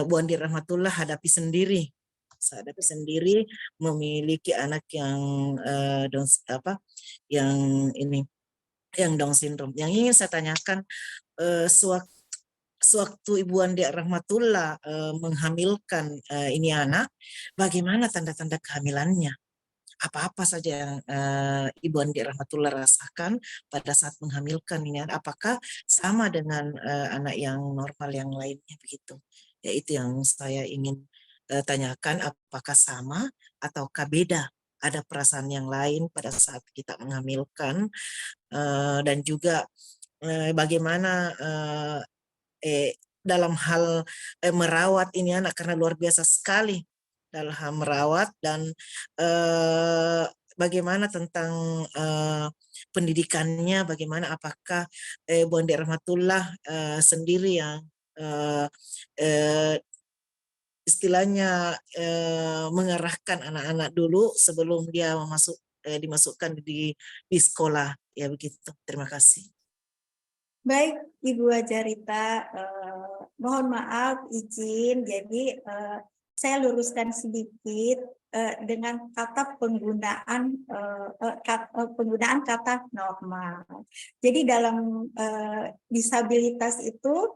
Bu Andi Rahmatullah hadapi sendiri. Saya hadapi sendiri memiliki anak yang yang Down syndrome. Yang ingin saya tanyakan, sewaktu Ibu Andi Rahmatullah menghamilkan ini anak, bagaimana tanda-tanda kehamilannya? Apa-apa saja yang Ibu Andi Rahmatullah rasakan pada saat menghamilkan ini? Apakah sama dengan anak yang normal yang lainnya begitu? Ya itu yang saya ingin tanyakan, apakah sama ataukah beda? Ada perasaan yang lain pada saat kita menghamilkan dan juga bagaimana dalam hal merawat ini anak, karena luar biasa sekali dalam hal merawat, dan bagaimana tentang pendidikannya, bagaimana apakah Bu Andi Rahmatullah sendiri yang istilahnya mengarahkan anak-anak dulu sebelum dia dimasukkan di sekolah, ya begitu. Terima kasih. Baik Ibu Ajarita, Mohon maaf, izin. Jadi saya luruskan sedikit dengan kata penggunaan kata normal. Jadi dalam disabilitas itu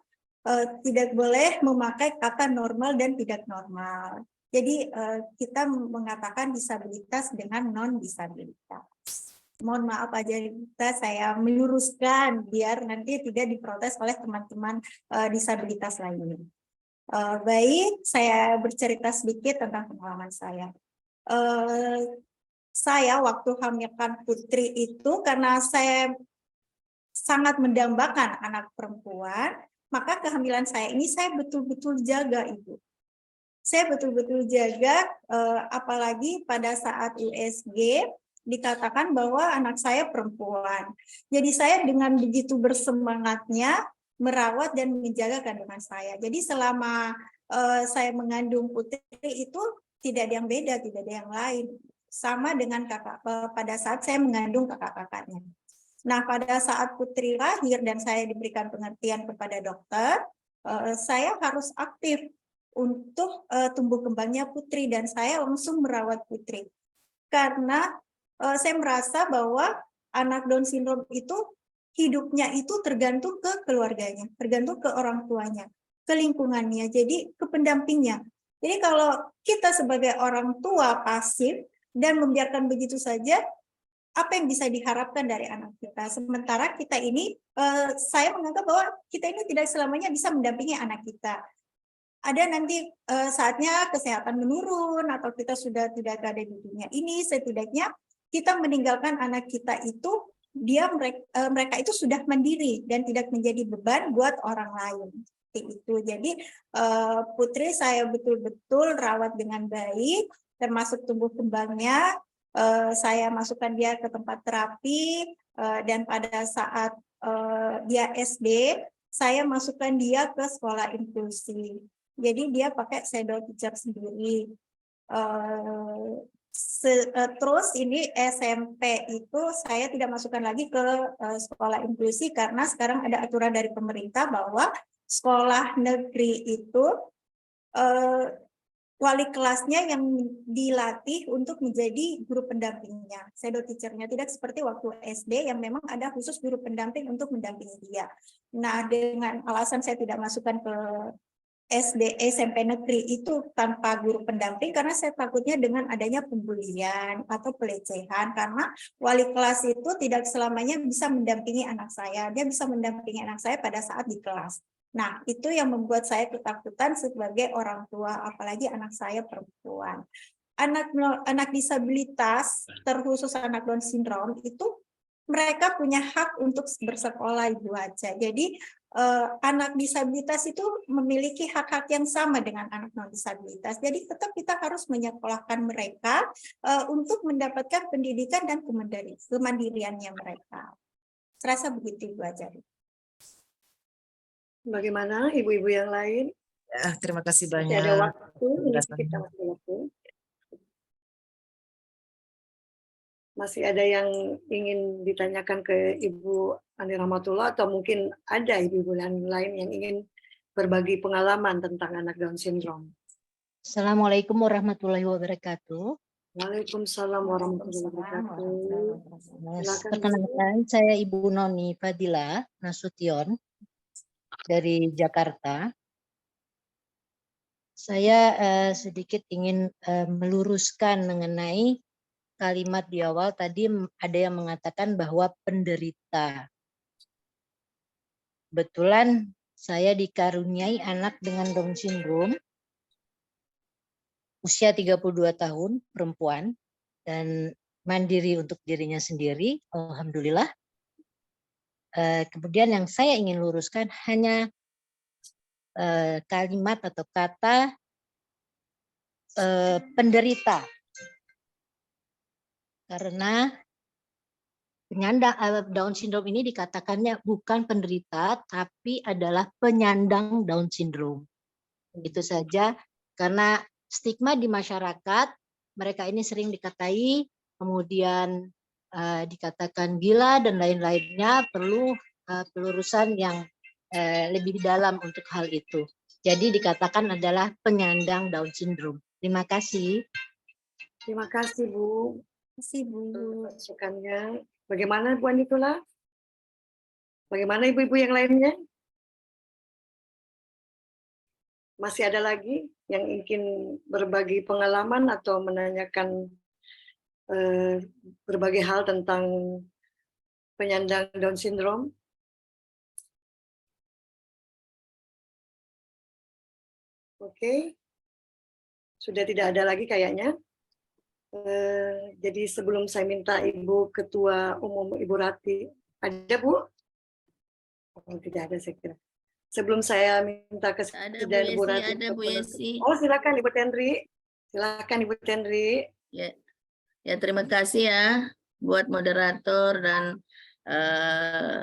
tidak boleh memakai kata normal dan tidak normal. Jadi kita mengatakan disabilitas dengan non disabilitas. Mohon maaf aja, saya meluruskan biar nanti tidak diprotes oleh teman-teman disabilitas lainnya. Baik, saya bercerita sedikit tentang pengalaman saya. Saya waktu hamilkan Putri itu karena saya sangat mendambakan anak perempuan, maka kehamilan saya ini saya betul-betul jaga, Ibu. Saya betul-betul jaga, apalagi pada saat USG dikatakan bahwa anak saya perempuan. Jadi saya dengan begitu bersemangatnya merawat dan menjaga kandungan saya. Jadi selama saya mengandung Putri itu tidak ada yang beda, tidak ada yang lain. Sama dengan pada saat saya mengandung kakak-kakaknya. Nah, pada saat Putri lahir dan saya diberikan pengertian kepada dokter, saya harus aktif untuk tumbuh kembangnya Putri dan saya langsung merawat Putri. Karena saya merasa bahwa anak Down syndrome itu hidupnya itu tergantung ke keluarganya, tergantung ke orang tuanya, ke lingkungannya, jadi ke pendampingnya. Jadi kalau kita sebagai orang tua pasif dan membiarkan begitu saja, apa yang bisa diharapkan dari anak kita? Sementara kita ini, saya menganggap bahwa kita ini tidak selamanya bisa mendampingi anak kita. Ada nanti saatnya kesehatan menurun atau kita sudah tidak ada di dunia ini, setidaknya kita meninggalkan anak kita itu mereka itu sudah mandiri dan tidak menjadi beban buat orang lain. Seperti itu. Jadi Putri saya betul-betul rawat dengan baik, termasuk tumbuh kembangnya. Saya masukkan dia ke tempat terapi dan pada saat dia SD, saya masukkan dia ke sekolah inklusi. Jadi dia pakai shadow teacher sendiri. Terus ini SMP itu saya tidak masukkan lagi ke sekolah inklusi karena sekarang ada aturan dari pemerintah bahwa sekolah negeri itu wali kelasnya yang dilatih untuk menjadi guru pendampingnya, shadow teacher-nya. Tidak seperti waktu SD yang memang ada khusus guru pendamping untuk mendampingi dia. Nah, dengan alasan saya tidak masukkan ke SD, SMP negeri itu tanpa guru pendamping karena saya takutnya dengan adanya pembulian atau pelecehan karena wali kelas itu tidak selamanya bisa mendampingi anak saya. Dia bisa mendampingi anak saya pada saat di kelas. Nah, itu yang membuat saya ketakutan sebagai orang tua, apalagi anak saya perempuan. Anak disabilitas, terkhusus anak Down syndrome itu mereka punya hak untuk bersekolah, Ibu Aca. Jadi anak disabilitas itu memiliki hak-hak yang sama dengan anak non disabilitas. Jadi tetap kita harus menyekolahkan mereka untuk mendapatkan pendidikan dan kemandiriannya mereka. Serasa begitu, Ibu Aca. Bagaimana ibu-ibu yang lain? Terima kasih Masih banyak. ada waktu, ini kita masih ada waktu. Masih ada yang ingin ditanyakan ke Ibu Andi Rahmatullah atau mungkin ada ibu-ibu lain yang ingin berbagi pengalaman tentang anak Down syndrome? Assalamualaikum warahmatullahi wabarakatuh. Waalaikumsalam warahmatullahi wabarakatuh. Silakan, Perkenalkan, saya Ibu Noni Fadila Nasution dari Jakarta. Saya sedikit ingin meluruskan mengenai kalimat di awal tadi ada yang mengatakan bahwa penderita. Kebetulan saya dikaruniai anak dengan Down syndrome, usia 32 tahun, perempuan, dan mandiri untuk dirinya sendiri, alhamdulillah. Kemudian yang saya ingin luruskan hanya kalimat atau kata penderita. Karena penyandang Down syndrome ini dikatakannya bukan penderita, tapi adalah penyandang Down syndrome. Itu saja, karena stigma di masyarakat, mereka ini sering dikatai, kemudian dikatakan gila dan lain-lainnya, perlu pelurusan yang lebih dalam untuk hal itu. Jadi dikatakan adalah penyandang Down syndrome. Terima kasih. Terima kasih Bu. Terima kasih Bu. Masukannya. Bagaimana Bu Anditula? Bagaimana ibu-ibu yang lainnya? Masih ada lagi yang ingin berbagi pengalaman atau menanyakan berbagai hal tentang penyandang Down syndrome? Oke, sudah tidak ada lagi kayaknya. Jadi sebelum saya minta Ibu Ketua Umum Ibu Rati, ada Bu? Oh, tidak ada saya kira. Sebelum saya minta kesediaan Ibu Rati. Ada Bu Yesi. Oh, silakan Ibu Tendri. Silakan Ibu Tendri. Ya, terima kasih ya buat moderator dan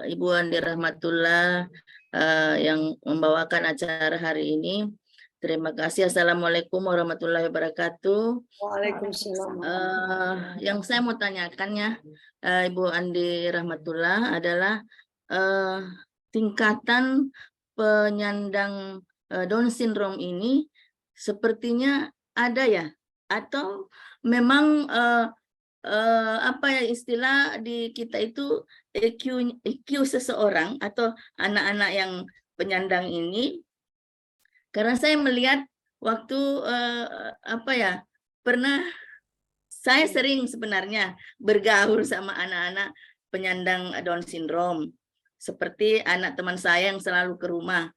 Ibu Andi Rahmatullah yang membawakan acara hari ini. Terima kasih. Assalamualaikum warahmatullahi wabarakatuh. Waalaikumsalam. Yang saya mau tanyakannya, Ibu Andi Rahmatullah adalah tingkatan penyandang Down syndrome ini sepertinya ada ya, atau memang apa ya istilah di kita itu EQ seseorang atau anak-anak yang penyandang ini. Karena saya melihat waktu saya sering sebenarnya bergaul sama anak-anak penyandang Down syndrome. Seperti anak teman saya yang selalu ke rumah.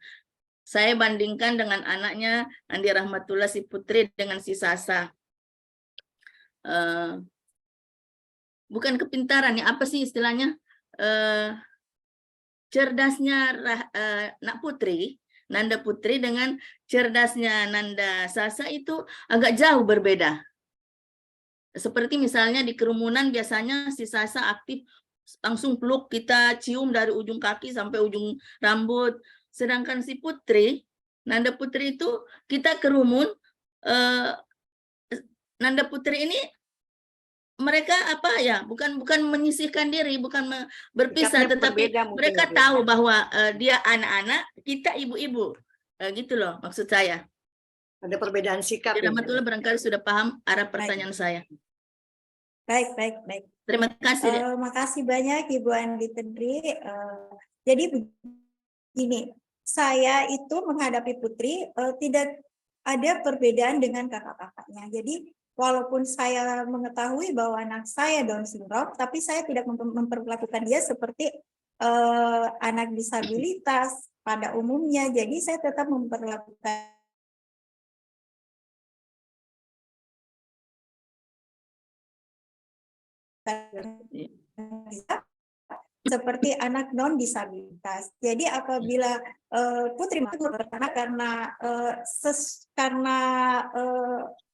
Saya bandingkan dengan anaknya Andi Rahmatullah si Putri dengan si Sasa. Bukan kepintaran ya, apa sih istilahnya? Cerdasnya Nak Putri, Nanda Putri dengan cerdasnya Nanda Sasa itu agak jauh berbeda. Seperti misalnya di kerumunan biasanya si Sasa aktif, langsung peluk, kita cium dari ujung kaki sampai ujung rambut. Sedangkan si Putri, Nanda Putri itu kita kerumun, Nanda Putri ini mereka apa ya, bukan menyisihkan diri, bukan berpisah, tetapi mereka tahu bahwa dia anak-anak, kita ibu-ibu, gitu loh maksud saya. Ada perbedaan sikap. Rahmatullah barangkali sudah paham arah pertanyaan saya. Baik. Terima kasih. Terima kasih banyak Ibu Andi Tendri. Jadi begini, saya itu menghadapi Putri tidak ada perbedaan dengan kakak-kakaknya. Jadi walaupun saya mengetahui bahwa anak saya Down syndrome, tapi saya tidak memperlakukan dia seperti anak disabilitas pada umumnya. Jadi saya tetap memperlakukan seperti anak non disabilitas. Jadi apabila Putri karena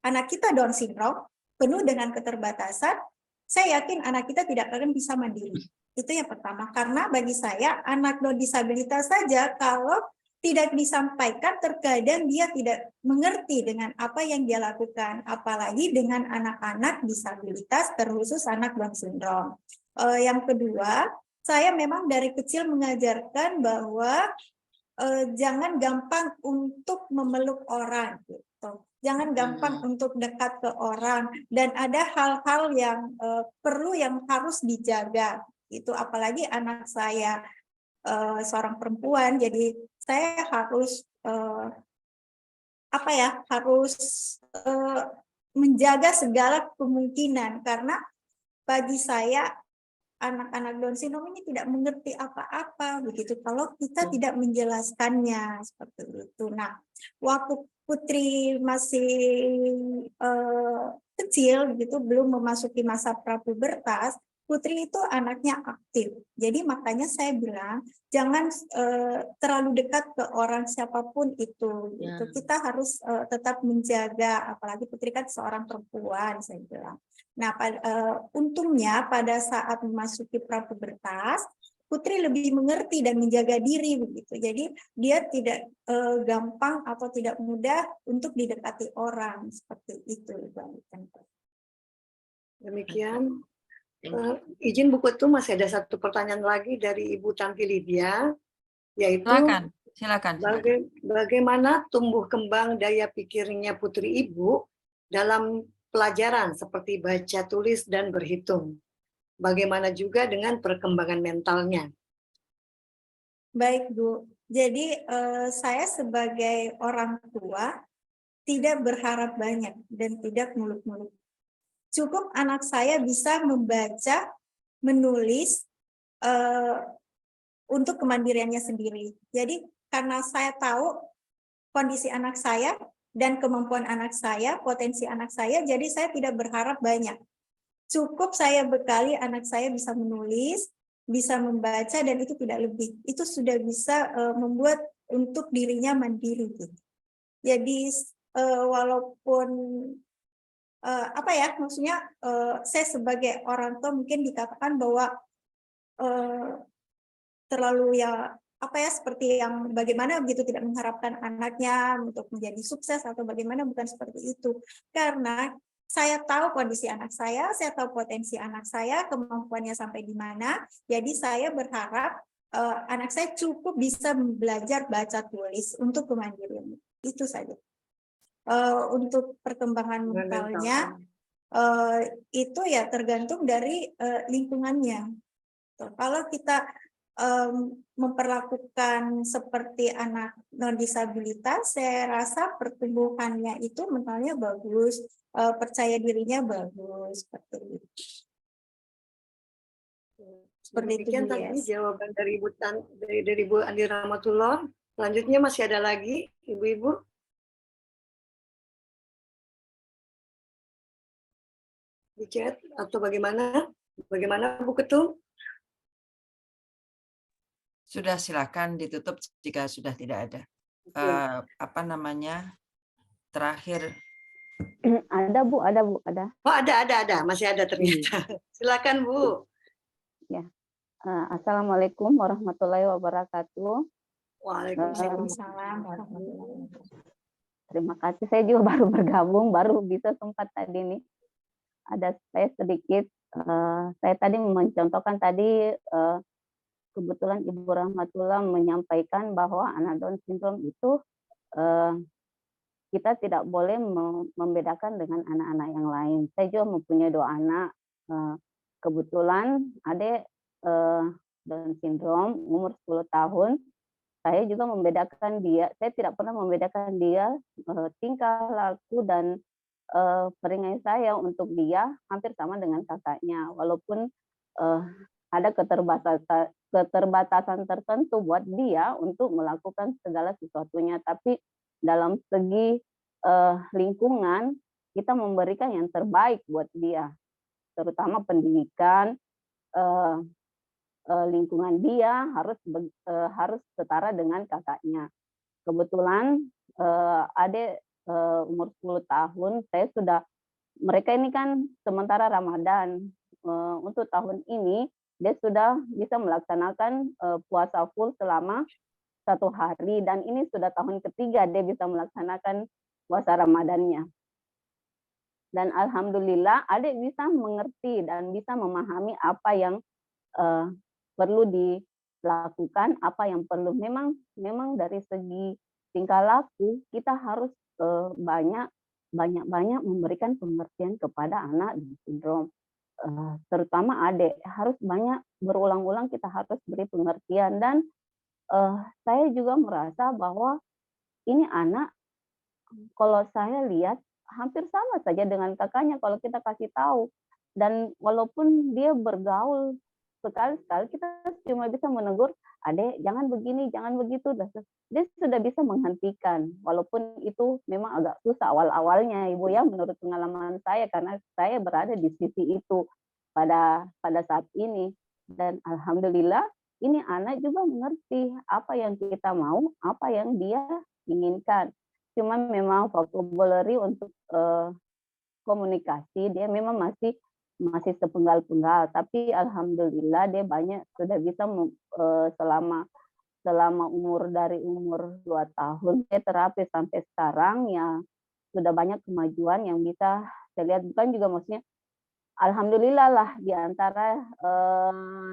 anak kita Down syndrome penuh dengan keterbatasan, saya yakin anak kita tidak akan bisa mandiri. Itu yang pertama. Karena bagi saya anak non disabilitas saja kalau tidak disampaikan terkadang dia tidak mengerti dengan apa yang dia lakukan, apalagi dengan anak-anak disabilitas terkhusus anak Down syndrome. Yang kedua, saya memang dari kecil mengajarkan bahwa jangan gampang untuk memeluk orang, gitu. Jangan gampang untuk dekat ke orang, dan ada hal-hal yang yang harus dijaga. Itu apalagi anak saya seorang perempuan, jadi saya harus menjaga segala kemungkinan, karena bagi saya anak-anak Down syndrome ini tidak mengerti apa-apa begitu kalau kita tidak menjelaskannya seperti itu. Nah, waktu Putri masih kecil gitu, belum memasuki masa prapubertas, Putri itu anaknya aktif. Jadi makanya saya bilang jangan terlalu dekat ke orang siapapun itu. Gitu. Kita harus tetap menjaga, apalagi Putri kan seorang perempuan, saya bilang. Nah, untungnya pada saat memasuki prapubertas, Putri lebih mengerti dan menjaga diri begitu. Jadi dia tidak gampang atau tidak mudah untuk didekati orang seperti itu. Demikian. Izin Bu Ketua, masih ada satu pertanyaan lagi dari Ibu Tanti Lydia. yaitu Silakan. bagaimana tumbuh kembang daya pikirnya putri ibu dalam pelajaran seperti baca, tulis, dan berhitung. Bagaimana juga dengan perkembangan mentalnya. Baik, Bu. Jadi saya sebagai orang tua tidak berharap banyak dan tidak muluk-muluk. Cukup anak saya bisa membaca, menulis untuk kemandiriannya sendiri. Jadi karena saya tahu kondisi anak saya dan kemampuan anak saya, potensi anak saya, jadi saya tidak berharap banyak. Cukup saya bekali anak saya bisa menulis, bisa membaca, dan itu tidak lebih. Itu sudah bisa membuat untuk dirinya mandiri. Gitu. Jadi walaupun maksudnya saya sebagai orang tua mungkin dikatakan bahwa terlalu seperti yang bagaimana begitu tidak mengharapkan anaknya untuk menjadi sukses atau bagaimana, bukan seperti itu. Karena saya tahu kondisi anak saya tahu potensi anak saya, kemampuannya sampai di mana. Jadi saya berharap anak saya cukup bisa belajar baca tulis untuk kemandirian. Itu saja. Untuk perkembangan mentalnya itu ya tergantung dari lingkungannya. Kalau kita memperlakukan seperti anak non disabilitas, saya rasa pertumbuhannya itu mentalnya bagus, percaya dirinya bagus, seperti itu. Seperti itu, Demikian tadi jawaban dari Ibu Andi Rahmatullah. Selanjutnya masih ada lagi ibu-ibu. Di chat atau bagaimana? Bagaimana Bu Ketum? Sudah, silakan ditutup jika sudah tidak ada. Terakhir. Ada Bu, ada. Oh, ada. Masih ada ternyata. Silakan Bu. Ya. Assalamualaikum warahmatullahi wabarakatuh. Waalaikumsalam. Terima kasih. Saya juga baru bergabung, baru bisa sempat tadi nih. Ada saya sedikit. Saya tadi mencontohkan tadi. Kebetulan Ibu Rahmatullah menyampaikan bahwa anak Down syndrome itu kita tidak boleh membedakan dengan anak-anak yang lain. Saya juga mempunyai 2 anak. Kebetulan adik Down syndrome umur 10 tahun. Saya juga membedakan dia. Saya tidak pernah membedakan dia tingkah laku dan peringatan saya untuk dia hampir sama dengan kakaknya. Walaupun ada keterbatasan tertentu buat dia untuk melakukan segala sesuatunya, tapi dalam segi lingkungan kita memberikan yang terbaik buat dia, terutama pendidikan, lingkungan dia harus setara dengan kakaknya. Kebetulan adik umur 10 tahun, mereka ini kan sementara Ramadan. Untuk tahun ini dia sudah bisa melaksanakan puasa full selama 1 hari, dan ini sudah tahun ketiga dia bisa melaksanakan puasa Ramadannya. Dan alhamdulillah adik bisa mengerti dan bisa memahami apa yang perlu dilakukan, apa yang perlu memang dari segi tingkah laku kita harus banyak memberikan pengertian kepada anak Down syndrome. Terutama adik harus banyak berulang-ulang kita harus beri pengertian. Dan saya juga merasa bahwa ini anak, kalau saya lihat hampir sama saja dengan kakaknya kalau kita kasih tahu. Dan walaupun dia bergaul sekali-sekali kita cuma bisa menegur, adek jangan begini, jangan begitu. Dia sudah bisa menghentikan, walaupun itu memang agak susah awal-awalnya Ibu ya, menurut pengalaman saya, karena saya berada di sisi itu pada saat ini. Dan alhamdulillah ini anak juga mengerti apa yang kita mau, apa yang dia inginkan. Cuma memang vocabulary untuk komunikasi dia memang masih sepenggal-penggal, tapi alhamdulillah dia sudah bisa selama dari umur 2 tahun saya terapi sampai sekarang ya, sudah banyak kemajuan yang bisa saya lihat. Bukan juga maksudnya alhamdulillah lah di antara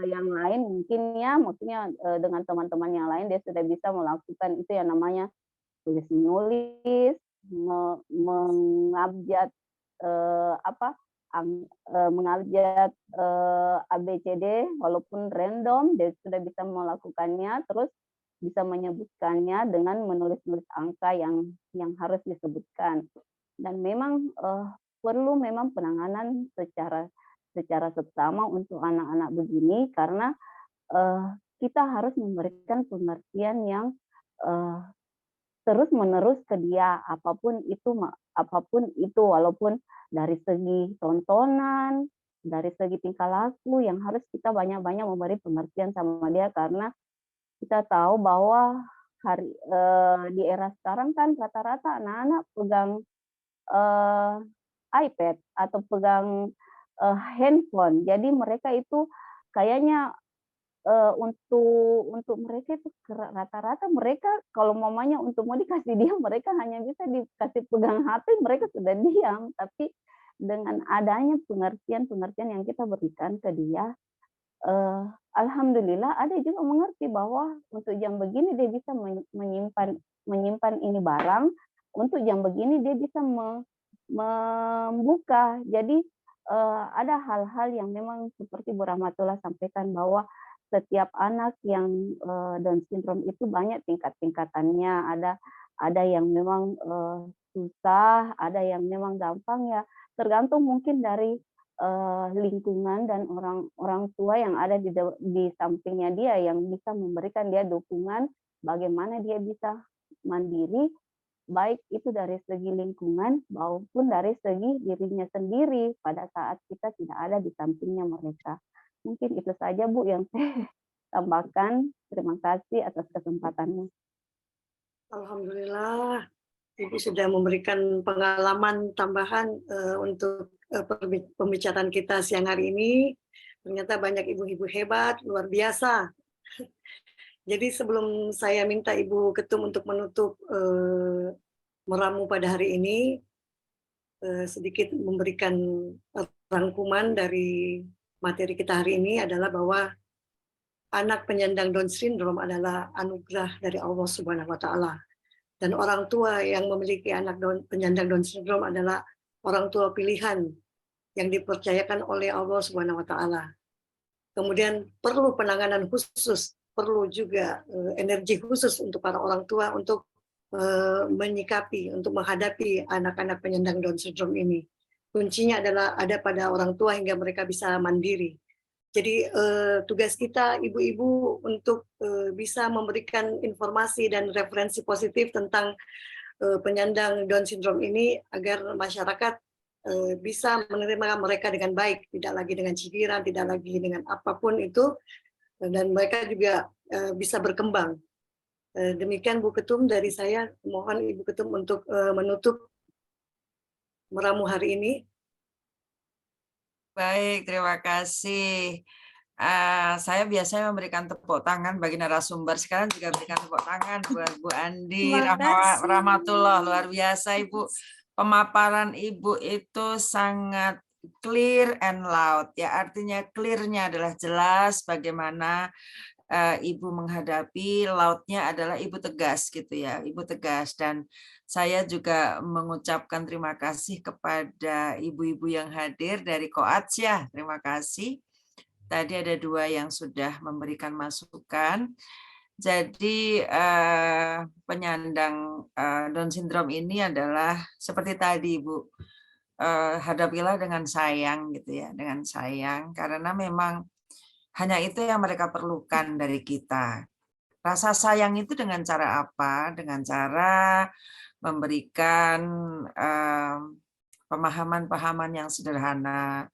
yang lain mungkin ya, maksudnya dengan teman-teman yang lain dia sudah bisa melakukan itu yang namanya tulis menulis, mengabjad mengabjad ABCD walaupun random, dia sudah bisa melakukannya, terus bisa menyebutkannya dengan menulis-nulis angka yang harus disebutkan. Dan memang perlu memang penanganan secara seksama untuk anak-anak begini, karena kita harus memberikan pengertian yang terus-menerus ke dia, apapun itu, walaupun dari segi tontonan, dari segi tingkah laku, yang harus kita banyak-banyak memberi pengertian sama dia, karena kita tahu bahwa di era sekarang kan rata-rata anak-anak pegang iPad atau pegang handphone. Jadi mereka itu kayaknya untuk mereka itu rata-rata mereka kalau mamanya untuk mau dikasih diam, mereka hanya bisa dikasih pegang HP, mereka sudah diam. Tapi dengan adanya pengertian yang kita berikan ke dia, alhamdulillah ada juga mengerti bahwa untuk jam begini dia bisa menyimpan ini barang, untuk jam begini dia bisa membuka. Jadi ada hal-hal yang memang seperti Bu Rahmatullah sampaikan, bahwa setiap anak yang Down syndrome itu banyak tingkat-tingkatannya. Ada yang memang susah, ada yang memang gampang, ya tergantung mungkin dari lingkungan dan orang tua yang ada di sampingnya dia, yang bisa memberikan dia dukungan bagaimana dia bisa mandiri, baik itu dari segi lingkungan maupun dari segi dirinya sendiri pada saat kita tidak ada di sampingnya mereka. Mungkin itu saja Bu yang saya tambahkan. Terima kasih atas kesempatannya. Alhamdulillah, Ibu sudah memberikan pengalaman tambahan untuk pembicaraan kita siang hari ini. Ternyata banyak ibu-ibu hebat, luar biasa. Jadi sebelum saya minta Ibu Ketum untuk menutup meramu pada hari ini, sedikit memberikan rangkuman dari materi kita hari ini adalah bahwa anak penyandang Down syndrome adalah anugerah dari Allah Subhanahu wa Ta'ala. Dan orang tua yang memiliki anak penyandang Down syndrome adalah orang tua pilihan yang dipercayakan oleh Allah Subhanahu wa Ta'ala. Kemudian perlu penanganan khusus, perlu juga energi khusus untuk para orang tua untuk menyikapi, untuk menghadapi anak-anak penyandang Down syndrome ini. Kuncinya adalah ada pada orang tua hingga mereka bisa mandiri. Jadi tugas kita ibu-ibu untuk bisa memberikan informasi dan referensi positif tentang penyandang Down syndrome ini, agar masyarakat bisa menerima mereka dengan baik, tidak lagi dengan cibiran, tidak lagi dengan apapun itu, dan mereka juga bisa berkembang. Demikian Bu Ketum dari saya, mohon Ibu Ketum untuk menutup meramu hari ini. Baik, terima kasih. Saya biasanya memberikan tepuk tangan bagi narasumber. Sekarang juga berikan tepuk tangan buat Bu Andi Rahmatullah. Luar biasa Ibu. Pemaparan Ibu itu sangat clear and loud. Ya, artinya clear-nya adalah jelas bagaimana Ibu menghadapi, loud-nya adalah Ibu tegas gitu ya. Ibu tegas, dan saya juga mengucapkan terima kasih kepada ibu-ibu yang hadir dari Koats ya. Terima kasih. Tadi ada 2 yang sudah memberikan masukan. Jadi penyandang Down syndrome ini adalah seperti tadi Ibu, hadapilah dengan sayang gitu ya, dengan sayang, karena memang hanya itu yang mereka perlukan dari kita. Rasa sayang itu dengan cara apa? Dengan cara memberikan pemahaman-pemahaman yang sederhana,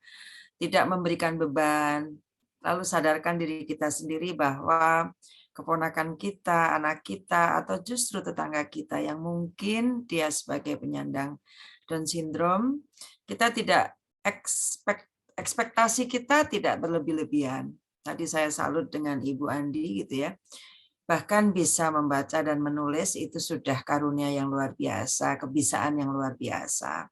tidak memberikan beban, lalu sadarkan diri kita sendiri bahwa keponakan kita, anak kita, atau justru tetangga kita yang mungkin dia sebagai penyandang Down syndrome, kita tidak ekspektasi kita tidak berlebih-lebihan. Tadi saya salut dengan Ibu Andi gitu ya. Bahkan bisa membaca dan menulis itu sudah karunia yang luar biasa, kebisaan yang luar biasa.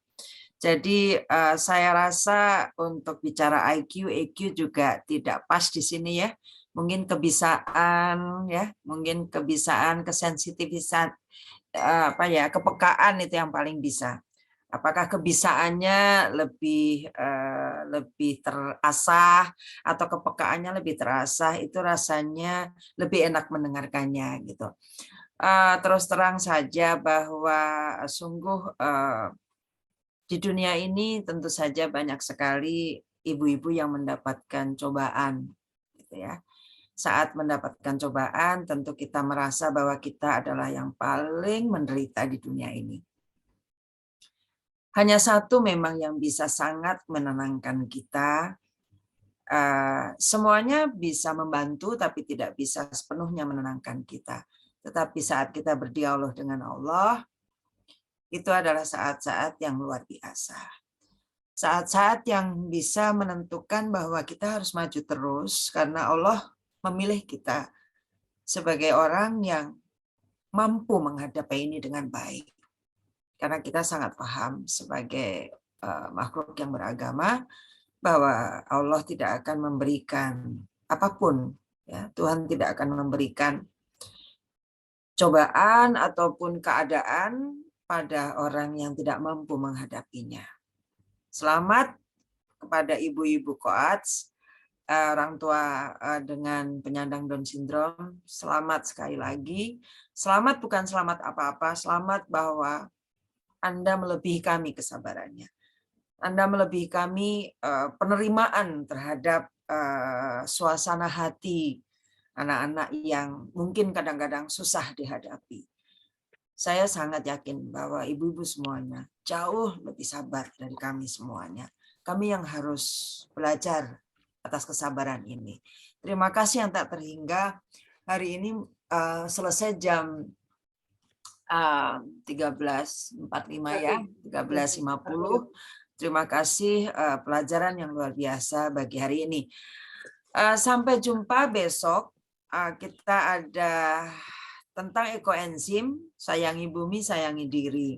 Jadi saya rasa untuk bicara IQ, EQ juga tidak pas di sini ya. Mungkin kebisaan ya, mungkin kebisaan, kesensitifan, kepekaan itu yang paling bisa. Apakah kebisaannya lebih terasah atau kepekaannya lebih terasah, itu rasanya lebih enak mendengarkannya gitu. Terus terang saja bahwa sungguh di dunia ini tentu saja banyak sekali ibu-ibu yang mendapatkan cobaan, gitu ya. Saat mendapatkan cobaan, tentu kita merasa bahwa kita adalah yang paling menderita di dunia ini. Hanya satu memang yang bisa sangat menenangkan kita. Semuanya bisa membantu, tapi tidak bisa sepenuhnya menenangkan kita. Tetapi saat kita berdialog dengan Allah, itu adalah saat-saat yang luar biasa. Saat-saat yang bisa menentukan bahwa kita harus maju terus karena Allah memilih kita sebagai orang yang mampu menghadapi ini dengan baik. Karena kita sangat paham sebagai makhluk yang beragama bahwa Allah tidak akan memberikan apapun, ya, Tuhan tidak akan memberikan cobaan ataupun keadaan pada orang yang tidak mampu menghadapinya. Selamat kepada ibu-ibu koats, orang tua dengan penyandang Down syndrome. Selamat sekali lagi. Selamat bukan selamat apa-apa, selamat bahwa Anda melebihi kami kesabarannya. Anda melebihi kami penerimaan terhadap suasana hati anak-anak yang mungkin kadang-kadang susah dihadapi. Saya sangat yakin bahwa ibu-ibu semuanya jauh lebih sabar dari kami semuanya. Kami yang harus belajar atas kesabaran ini. Terima kasih yang tak terhingga. Hari ini selesai jam 13.45 ya, 13.50. Terima kasih pelajaran yang luar biasa bagi hari ini. Sampai jumpa besok. Kita ada tentang ekoenzim, sayangi bumi, sayangi diri.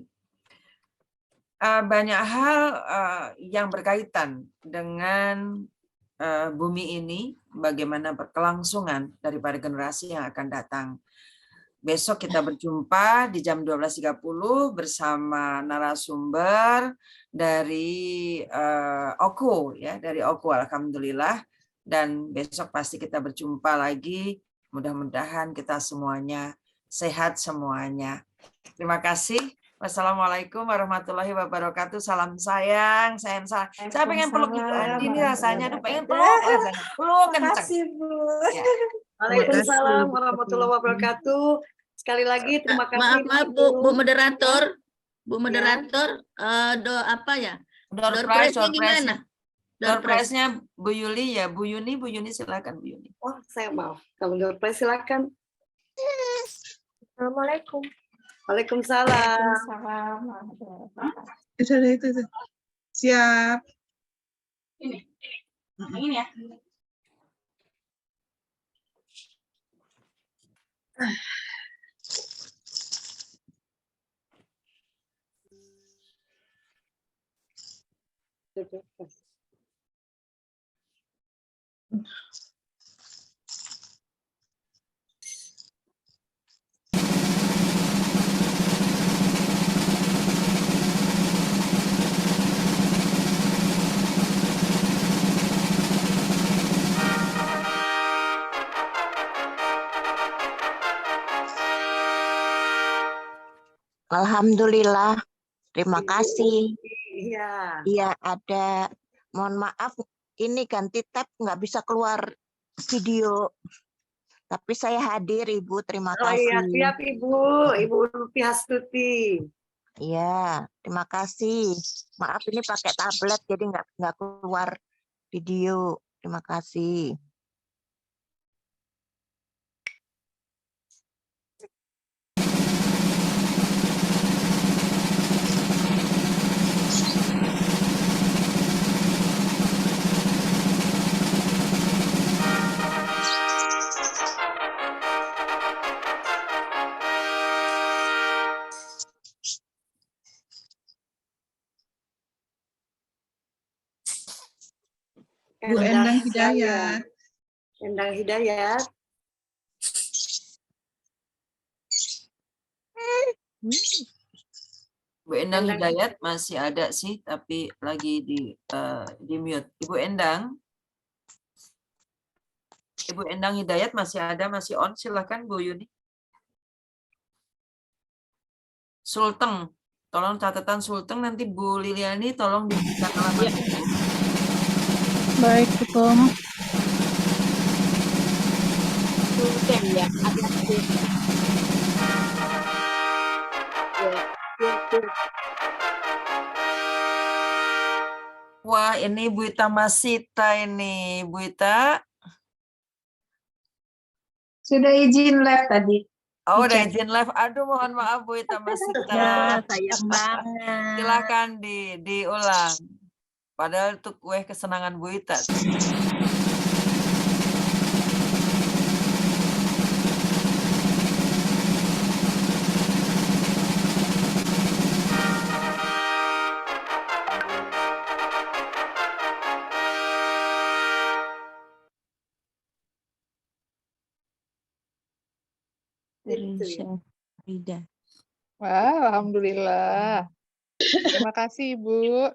Banyak hal yang berkaitan dengan bumi ini, bagaimana berkelangsungan daripada generasi yang akan datang. Besok kita berjumpa di jam 12.30 bersama narasumber dari OKU, ya, dari OKU, alhamdulillah. Dan besok pasti kita berjumpa lagi. Mudah-mudahan kita semuanya sehat semuanya. Terima kasih. Wassalamualaikum warahmatullahi wabarakatuh. Salam sayang, sayang. Saya pengen peluk Ibu Andi ini rasanya, aduh pengen peluk rasanya. Peluk kencang. Terima kasih, Bu. Ya. Waalaikumsalam warahmatullahi wabarakatuh. Sekali lagi terima kasih. Maaf Bu moderator. Bu moderator, apa ya? Door prize-nya gimana? Door prize-nya Bu Yuli ya. Bu Yuni silakan Bu Yuni. Oh, saya maaf. Kalau door prize silakan. Assalamualaikum. Waalaikumsalam. Itu. Siap. Ini ya. Alhamdulillah, terima kasih. Iya. Iya, ada. Mohon maaf, ini ganti tab nggak bisa keluar video. Tapi saya hadir, Ibu. Terima Oh kasih. iya, siap Ibu. Ibu Lupi Hastuti. Iya, terima kasih. Maaf ini pakai tablet jadi nggak keluar video. Terima kasih. Bu Endang Hidayat. Endang Hidayat. Bu Endang Hidayat masih ada sih, tapi lagi di mute. Ibu Endang. Ibu Endang Hidayat masih ada, masih on. Silakan Bu Yuni. Sulteng, tolong catatan Sulteng, nanti Bu Liliani tolong diberikan alamat. Baik, Ketum. Sultan ya, hati-hati. Wah, ini Bu Ita Masita ini. Bu Ita. Sudah izin live tadi. Oh, udah izin live. Aduh, mohon maaf Bu Ita Masita. Ya, sayang banget. Silakan diulang. Padahal itu kue kesenangan Bu Ita. Wah, alhamdulillah. Terima kasih, Ibu.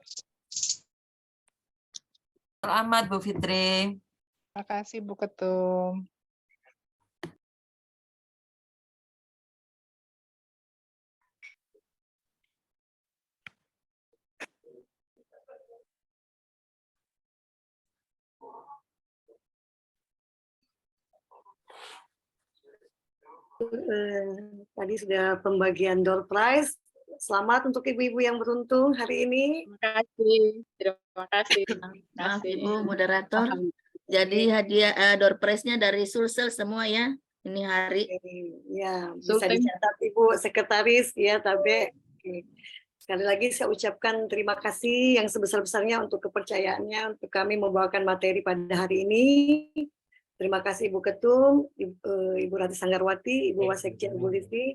Selamat Bu Fitri. Terima kasih, Bu Ketum. Tadi sudah pembagian door prize. Selamat untuk ibu-ibu yang beruntung hari ini. Terima kasih. Maaf Ibu moderator. Jadi hadiah door prize-nya dari Sulsel semua ya. Ini hari. Ya, bisa dicatat Ibu Sekretaris ya, Tabe. Sekali lagi saya ucapkan terima kasih yang sebesar-besarnya untuk kepercayaannya untuk kami membawakan materi pada hari ini. Terima kasih Ibu Ketum, Ibu Rati Sanggarwati, Ibu Wasekjen Ibu Livi,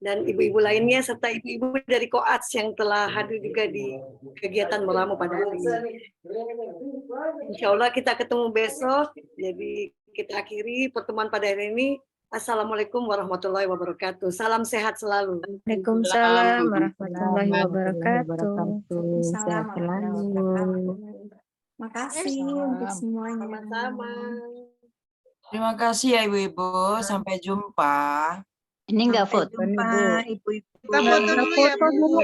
dan ibu-ibu lainnya serta ibu-ibu dari Koats yang telah hadir juga di kegiatan Meramu pada hari ini. Insya Allah kita ketemu besok. Jadi kita akhiri pertemuan pada hari ini. Assalamualaikum warahmatullahi wabarakatuh. Salam sehat selalu. Waalaikumsalam warahmatullahi wabarakatuh. Sehat selalu. Makasih untuk semuanya. Sama-sama. Terima kasih ya Ibu-ibu. Sampai jumpa. Ini enggak foto nih, Bu. Ibu-ibu. Kita foto dulu ya, Bu.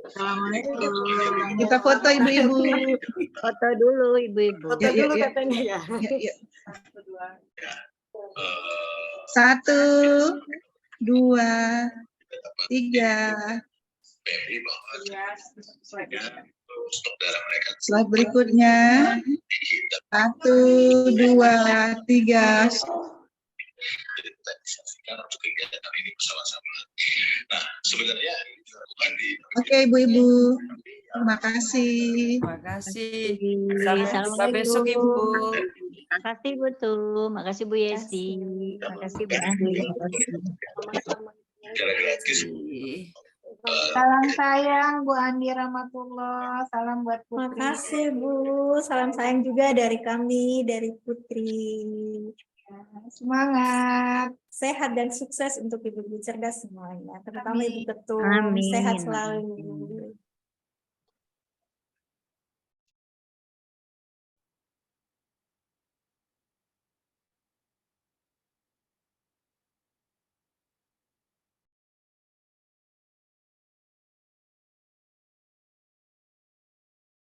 Assalamualaikum. Kita foto ibu-ibu. Foto dulu, Ibu-ibu. Foto dulu katanya ya. Yuk. 1, 2, 3. Slide berikutnya. 1, 2, 3. Oke, Ibu-ibu. Terima kasih. Terima kasih. Assalamualaikum. Sampai besok Ibu. Terima kasih Bu Tu, makasih Bu Yesi, makasih Bu Andi. Salam sayang Bu Andi Rahmatullah. Salam buat Putri. Makasih Bu. Salam sayang juga dari kami, dari Putri. Semangat. Sehat dan sukses untuk ibu-ibu cerdas semuanya, terutama Amin. Ibu Ketum. Amin. Sehat selalu.